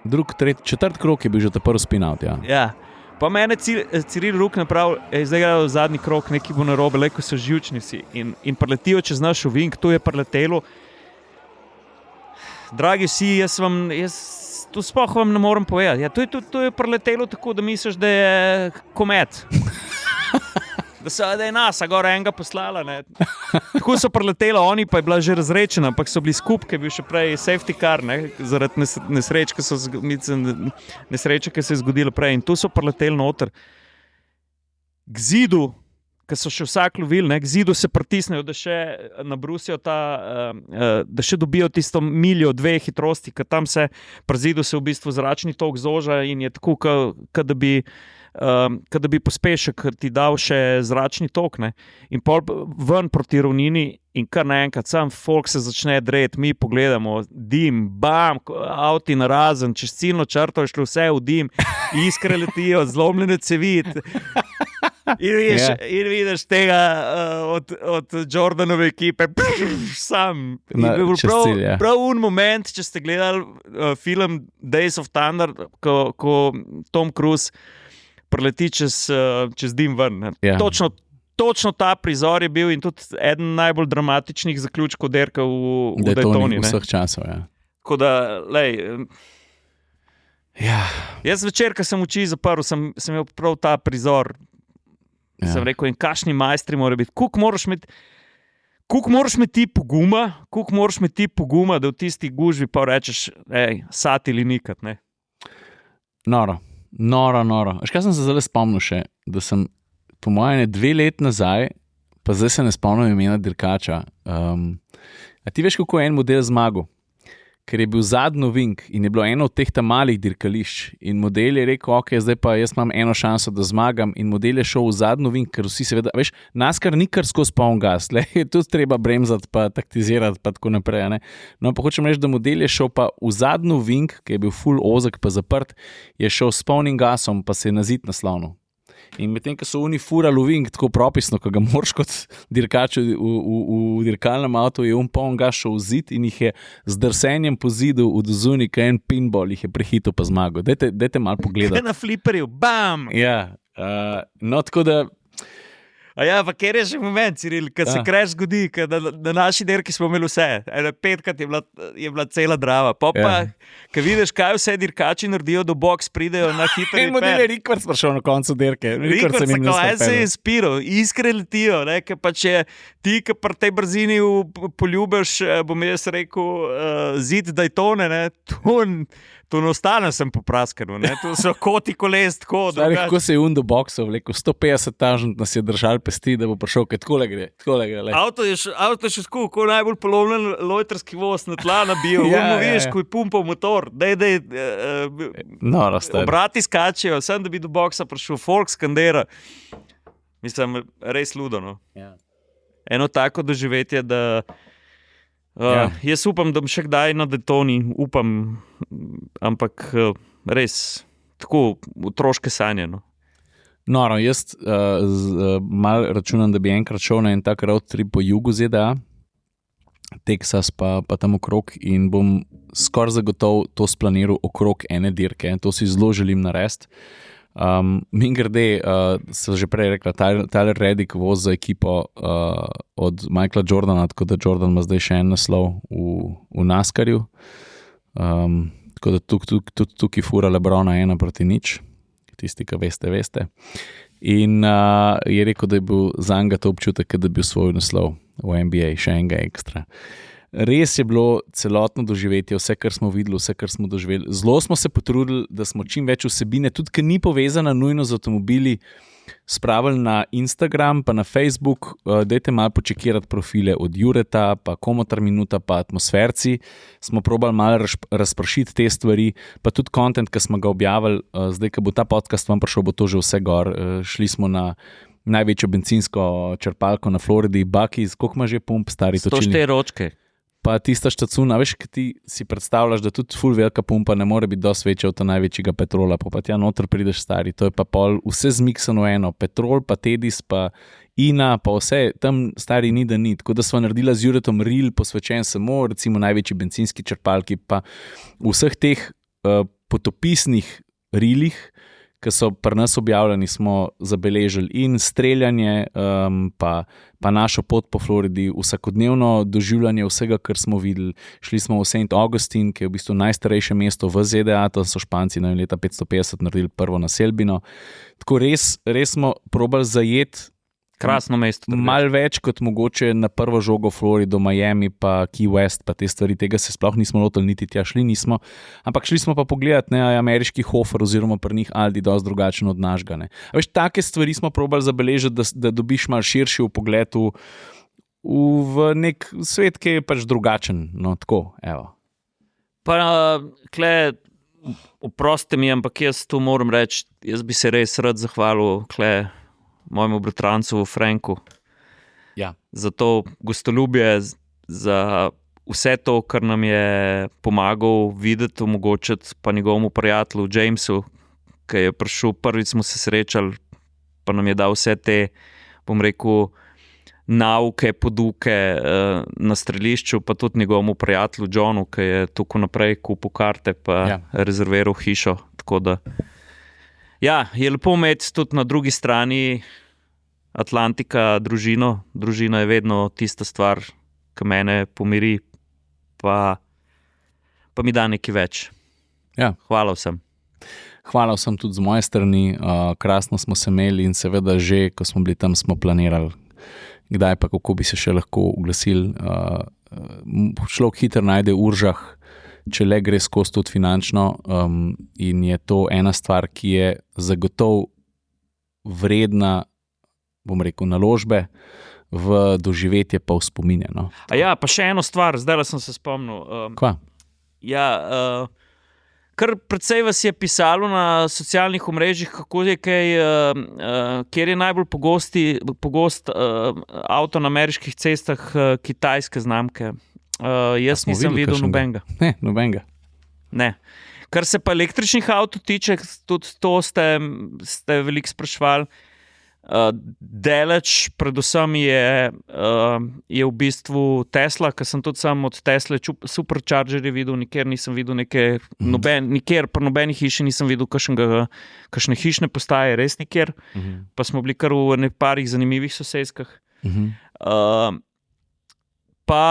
4. krog je bil že ta prvi spin-out, ja. Ja. Pa mene Ciril rukne prav, zdaj gre v zadnji krog, nekaj bo narobe, ko so živčni vsi. In preletijo čez naš ovink, to je preletelo. Dragi vsi, jaz to sploh vam ne morem povedati. Ja, to je preletelo tako, da misliš, da je komet. Da je NASA gore enega poslala. Tako so preletela, oni pa je bila že razrečena, ampak so bili skupaj, ki je bil še prej safety car, zaradi nesreč, ki se je zgodilo prej. In tu so preleteli noter. K zidu, ki so še vsak lovil, k zidu se pritisnejo, da še nabrusijo da še dobijo tisto miljo, 2 hitrosti, ker tam se pri zidu se v bistvu zračni tok zoža in je tako, kot da bi pospešek ti dal še zračni tok. In pol ven proti ravnini in kar naenkrat sam folk se začne dreti, mi pogledamo, dim, bam, avti narazen, čez ciljno črto je šlo vse v dim, iskre letijo, zlomljene cevi. In vidiš tega od Jordanove ekipe, sam. Prav un moment, če ste gledali film Days of Thunder, ko Tom Cruise preleti čez dim ven. Yeah. Točno ta prizor je bil in tudi eden najbolj dramatičnih zaključkov dirke v Daytoni. Vseh časov, ja. Tako da, ja. Jaz večer, ko sem oči zaprl, sem imel prav ta prizor. Ja. Sem rekel, in kakšni majstri mora biti. Koliko moraš imeti poguma, da v tisti gužvi pa rečeš, sat ali nikat, ne? Noro. Veš, kaj sem se zdaj spomnil še? Da sem, po mojem, 2 let nazaj, pa zdaj se ne spomnim imena dirkača. A ti veš, kako je en model zmagal? Ker je bil zadnji ovink in je bilo eno od teh tam malih dirkališč. In model je rekel, ok, zdaj pa jaz imam eno šanso, da zmagam. In model je šel v zadnji ovink, ker vsi seveda, veš, NASCAR ni kar skozi poln gas, je tudi treba bremzati, pa taktizirati, pa tako naprej. Ne? No, pa hočem reči, da model je šel pa v zadnji ovink, ki je bil full ozek, pa zaprt, je šel s polnim gasom, pa se je na zid naslonil. In medtem, ko so oni furali ovink tako propisno, ko ga moraš kot dirkač v dirkalnem avtu, je poln gas šel v zid in jih je z drsenjem po zidu od zunaj en pinball jih je prehitil pa zmagal. Dajte malo pogledati. Na fliperju, bam! Ja, no tako da... A ja, pa kjer je že moment, Ciril, kad se crash zgodi, kad na naši dirki smo imeli vse. 5krat je bila cela drava. Pa, kad vidiš, kaj vse dirkači naredijo, do box pridejo na hiter repair. In model je Rickards prišel na koncu dirke. Rickards se je spiral, iskre letijo, ker pa če ti, ki pri tej brzini poljubiš, bom jaz rekel, zid Daytone, To ne ostane sem popraskan, ne? To so koti koles, tako Stari, da. kako se je undo boksov, vlekel 150 tažnt nas je držal pesti, da bo prišel, kaj takole gre. Le. Avto je še tako, kot najbolj polovljen lojtrski voz na tla nabil. Vidiš, ko je pumpal motor, Noro, stari. obrati skačijo, sem da bi do boksa prišel, folk skandera. Mislim, res ludo, no. Ja. Eno tako doživetje, da jaz upam, da bom še kdaj na Daytoni, upam, ampak res tako otroške sanje. No. Noro, jaz mal računam, da bi enkrat šel na en tak road trip po jugu ZDA, Teksas pa tam okrog in bom skoraj zagotovo to splaniral okrog ene dirke. To si zelo želim narediti. Mingrede, sem že prej rekla, Tyler Reddick vozi za ekipo od Michaela Jordana, tako da Jordan ima zdaj še en naslov v NASCAR-ju. Tako da tukaj fura LeBrona 1-0, tisti, ki veste. In je rekel, da je bil za njega to občutek, da bi osvojil naslov v NBA, še enega ekstra. Res je bilo celotno doživetje, vse, kar smo videli, vse, kar smo doživeli. Zelo smo se potrudili, da smo čim več vsebine, tudi ki ni povezana nujno z avtomobili, spravili na Instagram, pa na Facebook. Dajte malo počekirati profile od Jureta, pa Komotar Minuta, pa Atmosferci. Smo probali malo razpršiti te stvari, pa tudi content, ki smo ga objavili. Zdaj, ko bo ta podcast vam prišel, bo to že vse gor. Šli smo na največjo bencinsko črpalko na Floridi, Bucky's, koliko ima že pump, stari točilnik? 104 ročke. Pa tista štacuna, veš, ki ti si predstavljaš, da tudi ful velika pumpa ne more biti dosti večja od ta največjega petrola, pa tja noter prideš, stari, to je pa pol vse zmiksano eno, petrol, pa Tedis, pa Ina, pa vse, tam stari ni da ni, tako da sva naredila z Juretom reel posvečen samo recimo največji bencinski črpalki, pa vseh teh potopisnih reelih, ki so pri nas objavljeni, smo zabeležili in streljanje, pa našo pot po Floridi, vsakodnevno doživljanje vsega, kar smo videli. Šli smo v St. Augustine, ki je v bistvu najstarejše mesto v ZDA, tam so Španci na leta 550 naredili prvo naselbino. Tako res smo probali zajeti Krasno mesto. Malo več kot mogoče na prvo žogo Florido, Miami, pa Key West, pa te stvari, tega se sploh nismo lotili, niti tja šli nismo. Ampak šli smo pa pogledati, ne, ameriški Hofer oziroma pri njih Aldi dosti drugačen od našega. Ne. A veš, take stvari smo probali zabeležiti, da dobiš malo širši vpogled v nek svet, ki je pač drugačen. No, tako, evo. Pa, oprostite mi, ampak jaz tu moram reči, jaz bi se res rad zahvalil, mojemu bratrancu Franku, za to gostoljubje, za vse to, kar nam je pomagal videti, omogočiti, pa njegovemu prijatelju Jamesu, ki je prišel, prvič smo se srečali, pa nam je dal vse te, bom rekel, nauke, poduke na strelišču, pa tudi njegovemu prijatelju Johnu, ki je tukaj naprej kupil karte, pa rezerviral hišo, tako da ja, je lepo imeti tudi na drugi strani Atlantika družino. Družina je vedno tista stvar, ki mene pomiri, pa mi da nekaj več. Ja. Hvala vsem. Hvala vsem tudi z moje strani. Krasno smo se imeli in seveda že, ko smo bili tam, smo planirali, kdaj pa kako bi se še lahko oglasili. Človek hitro najde uržah, če le gre skozi tudi finančno, in je to ena stvar, ki je zagotovo vredna, bom rekel, naložbe v doživetje pa v spomine. No. A ja, pa še eno stvar, zdaj sem se spomnil. Kva? Ja, kar precej vas je pisalo na socialnih omrežjih, kako je kaj, kjer je najbolj pogost avto na ameriških cestah kitajske znamke. Jaz nisem videl nobenega. Ne, nobenega. Ne. Kar se pa električnih avtov tiče, tudi to ste veliko spraševali. Deleč, predvsem je v bistvu Tesla, ker sem tudi sam od Tesle superchargerje videl, nikjer nisem videl nikjer pri nobeni hiši nisem videl kakšne hišne postaje, res nikjer. Pa smo bili kar v neparih zanimivih sosedskah. Pa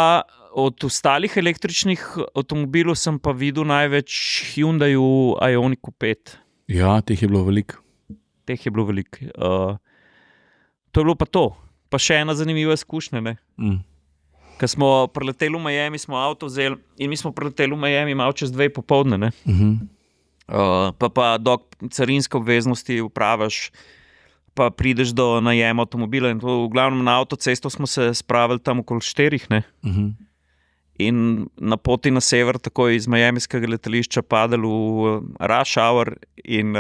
od ostalih električnih avtomobilov sem pa videl največ Hyundaiu Ioniqu 5. Ja, teh je bilo veliko. To je bilo pa to. Pa še ena zanimiva izkušnja. Ne? Ko smo preleteli v Miami, smo avto vzeli in mi smo preleteli v Miami malo čez 2 popoldne, ne. Pa dok carinske obveznosti upravaš, pa prideš do najema avtomobila in to v glavnem na avtocesto smo se spravili tam okoli 4, ne. In na poti na sever, takoj iz majamijskega letališča padel v rush hour in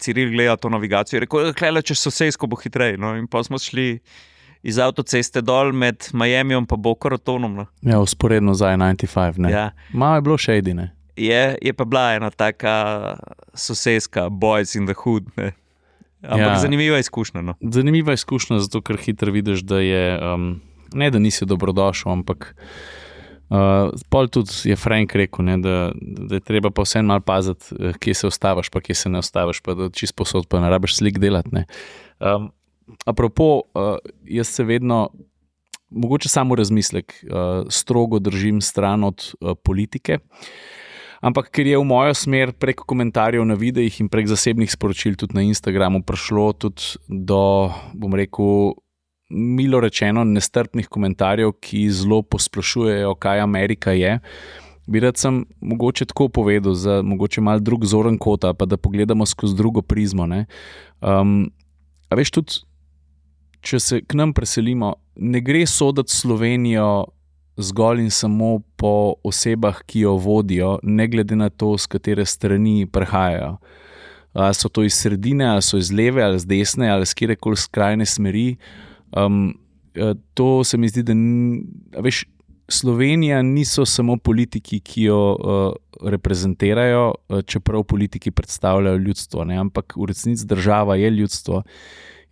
Ciril gleda to navigacijo in rekel, klele čez sosesko bo hitreje, no, in pa smo šli iz avtoceste dol med Miamijem pa Boca Ratonom, no. Ja, usporedno za I-95, ne. Ja. Malo je bilo shady, ne. Je pa bila ena taka soseska, boys in the hood, ne. Ampak zanimiva izkušnja, no. Zanimiva izkušnja, zato ker hitro vidiš, da je, ne da nisi dobrodošel, ampak pol tudi je Frank rekel, ne, da je treba pa vseeno malo paziti, kje se ustaviš, pa kje se ne ustaviš, pa da čisto posod pa ne rabiš slik delati, ne. Apropo, jaz se vedno, mogoče samo razmislek, strogo držim stran od politike, ampak ker je v mojo smer prek komentarjev na videih in prek zasebnih sporočil tudi na Instagramu prišlo tudi do, bom rekel, milo rečeno nestrpnih komentarjev, ki zelo posplošujejo, kaj Amerika je, bi rad sem mogoče tako povedal, za mogoče malo drug zoren kota, pa da pogledamo skozi drugo prizmo, ne. A veš tudi, če se k nam preselimo, ne gre soditi Slovenijo zgolj in samo po osebah, ki jo vodijo, ne glede na to, z katere strani prihajajo. Ali so to iz sredine, ali so iz leve, ali z desne, ali z kjerekoli skrajne smeri. To se mi zdi, da veš, Slovenija niso samo politiki, ki jo reprezentirajo, čeprav politiki predstavljajo ljudstvo, ne? Ampak v resnici država je ljudstvo.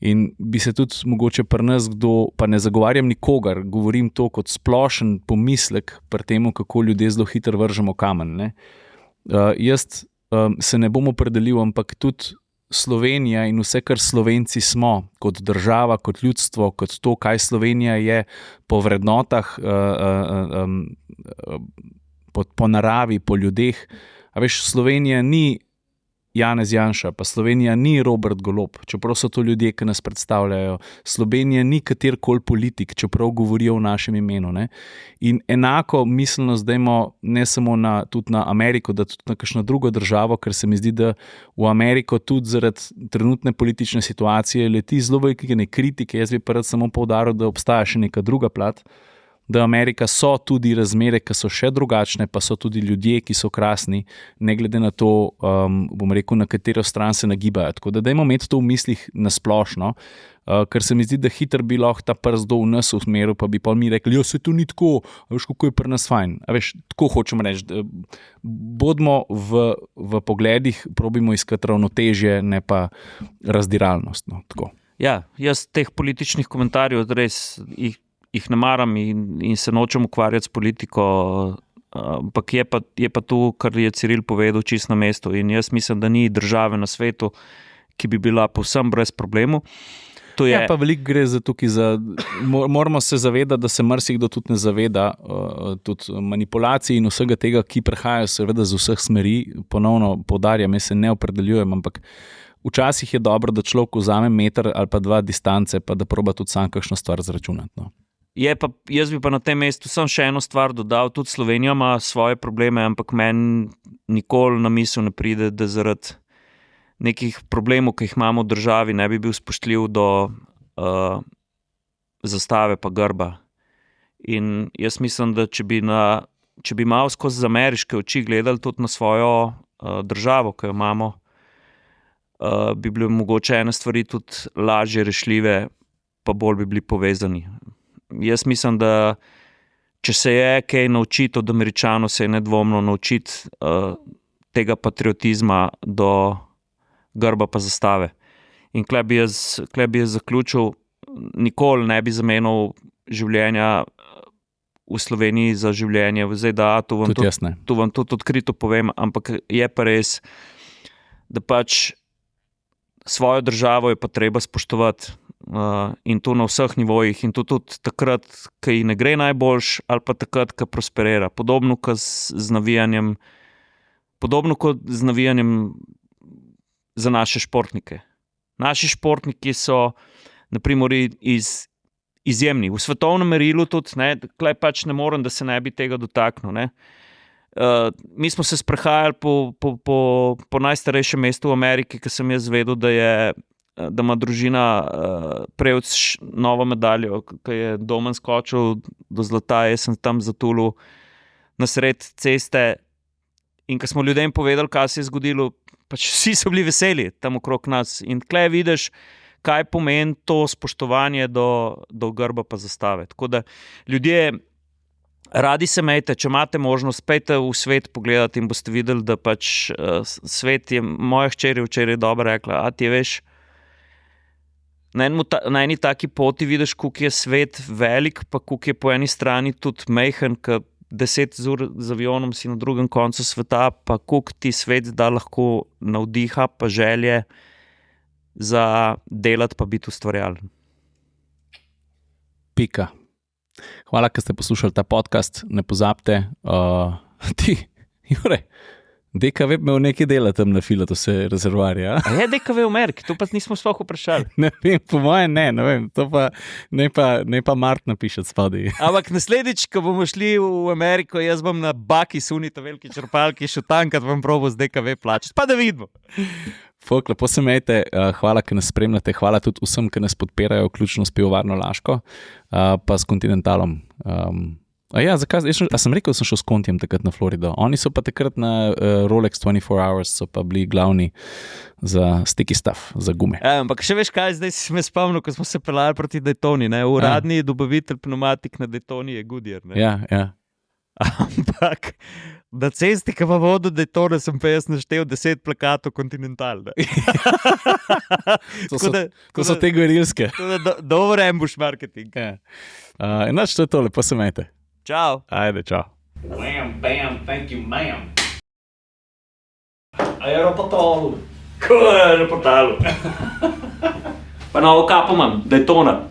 In bi se tudi mogoče pri nas kdo, pa ne zagovarjam nikogar, govorim to kot splošen pomislek pri temu, kako ljudje zelo hitro vržemo kamen, ne. Jaz se ne bom opredelil, ampak tudi Slovenija in vse, kar Slovenci smo, kot država, kot ljudstvo, kot to, kaj Slovenija je po vrednotah, po naravi, po ljudeh. A veš, Slovenija ni Janez Janša, pa Slovenija ni Robert Golob, čeprav so to ljudje, ki nas predstavljajo. Slovenija ni katerikoli politik, čeprav govorijo v našem imenu, ne. In enako miselnost dajmo ne samo tudi na Ameriko, da tudi na kakšno drugo državo, ker se mi zdi, da v Ameriko tudi zaradi trenutne politične situacije leti zelo velike kritike. Jaz bi pa rad samo poudaril, da obstaja še neka druga plat, da Amerika so tudi razmere, ki so še drugačne, pa so tudi ljudje, ki so krasni, ne glede na to, bom rekel, na katero stran se nagibajo. Tako da dajmo imeti to v mislih nasplošno, ker se mi zdi, da hitro bi lahko ta prst do v nas usmeril, pa bi pa mi rekli, jo, se to ni tako, a veš, kako je pri nas fajn. A veš, tako hočem reči, bodimo v pogledih, probimo iskati ravnotežje, ne pa razdiralnost, no, tako. Ja, jaz teh političnih komentarjev res jih ne maram in se nočem ukvarjati s politiko, ampak je pa to, kar je Ciril povedal, čisto na mestu. In jaz mislim, da ni države na svetu, ki bi bila povsem brez problemov. Ja, pa veliko gre za tukaj, moramo se zavedati, da se marsikdo tudi ne zaveda, tudi manipulacij in vsega tega, ki prihajajo seveda z vseh smeri. Ponovno poudarjam, jaz se ne opredeljujem, ampak včasih je dobro, da človek vzame meter ali pa 2 distance, pa da proba tudi sam kakšno stvar zračunati, no. Jaz bi pa na tem mestu samo še eno stvar dodal, tudi Slovenija ima svoje probleme, ampak meni nikoli na misel ne pride, da zaradi nekih problemov, ki jih imamo v državi, ne bi bil spoštljiv do zastave pa grba. In jaz mislim, da če bi malo skozi ameriške oči gledali tudi na svojo državo, ki jo imamo, bi bile mogoče ene stvari tudi lažje rešljive, pa bolj bi bili povezani. Jaz mislim, da če se je kaj naučiti od Američanov, se je nedvomno naučiti tega patriotizma do grba pa zastave. In kle bi jaz zaključil, nikoli ne bi zamenjal življenja v Sloveniji za življenje v ZDA, to vam tudi odkrito povem, ampak je pa res, da pač svojo državo je pa treba spoštovati. In to na vseh nivojih in to tudi takrat, ko ji ne gre najboljš ali pa takrat, ko prosperira. Podobno kot z navijanjem za naše športnike. Naši športniki so na primer iz izjemni. V svetovnem merilu tudi, tukaj pač ne morem, da se ne bi tega dotaknil. Ne. Mi smo se sprehajali po najstarejšem mestu v Ameriki, ki sem jaz vedel, da ima družina Prevc novo medaljo, ki je Domen skočil do zlata, jaz sem tam zatulil na sred ceste in ko smo ljudem povedali, kaj se je zgodilo, pač vsi so bili veseli tam okrog nas in tukaj vidiš, kaj pomeni to spoštovanje do grba pa zastave. Tako da ljudje, radi se imejte, če imate možnost, pejte v svet pogledati in boste videli, da pač svet je, moja hčer je včeraj dobro rekla, a ti veš, na eni taki poti vidiš, koliko je svet velik, pa koliko je po eni strani tudi majhen, ker 10 ur z avionom si na drugem koncu sveta, pa koliko ti svet da lahko navdiha, pa želje za delati, pa biti ustvarjalen. Pika. Hvala, ker ste poslušali ta podcast. Ne pozabite, ti, Jure, DKV bi imel nekaj dela tam na filatu se rezervarja. A je DKV v Ameriki? To pa nismo sploh vprašali. Ne vem, po mojem ne vem. To pa ne pa Mart napiše spodaj. Ampak naslednjič, ko bomo šli v Ameriko, jaz bom na baki sunita veliki črpalki šel tankat, vam probo z DKV plačati. Pa da vidimo. Folk, lepo se imejte, hvala, ker nas spremljate, hvala tudi vsem, ki nas podpirajo, vključno s Pivovarno Laško, pa s Continentalom. Zakaj? A sem rekel, da sem šel s Contijem takrat na Florido. Oni so pa takrat na Rolex 24 Hours, so pa bili glavni za sticky stuff, za gume. Ampak še veš kaj, zdaj si me spomnil, ko smo se pelali proti Daytoni, ne? Uradni dobavitelj pneumatik na Daytoni je Goodyear. Ne? Ja. Ampak na cesti, ki pa vodo Daytona, sem pa jaz naštel 10 plakatov Continental. To so te gorilske. Dober ambush marketing. Enač to je to, lepo se imejte. Čau. Ajde, čau. Wham, bam, thank you, ma'am. Aeroportalu. Ko je aeroportalu? Pa novo kapo imam, Daytona.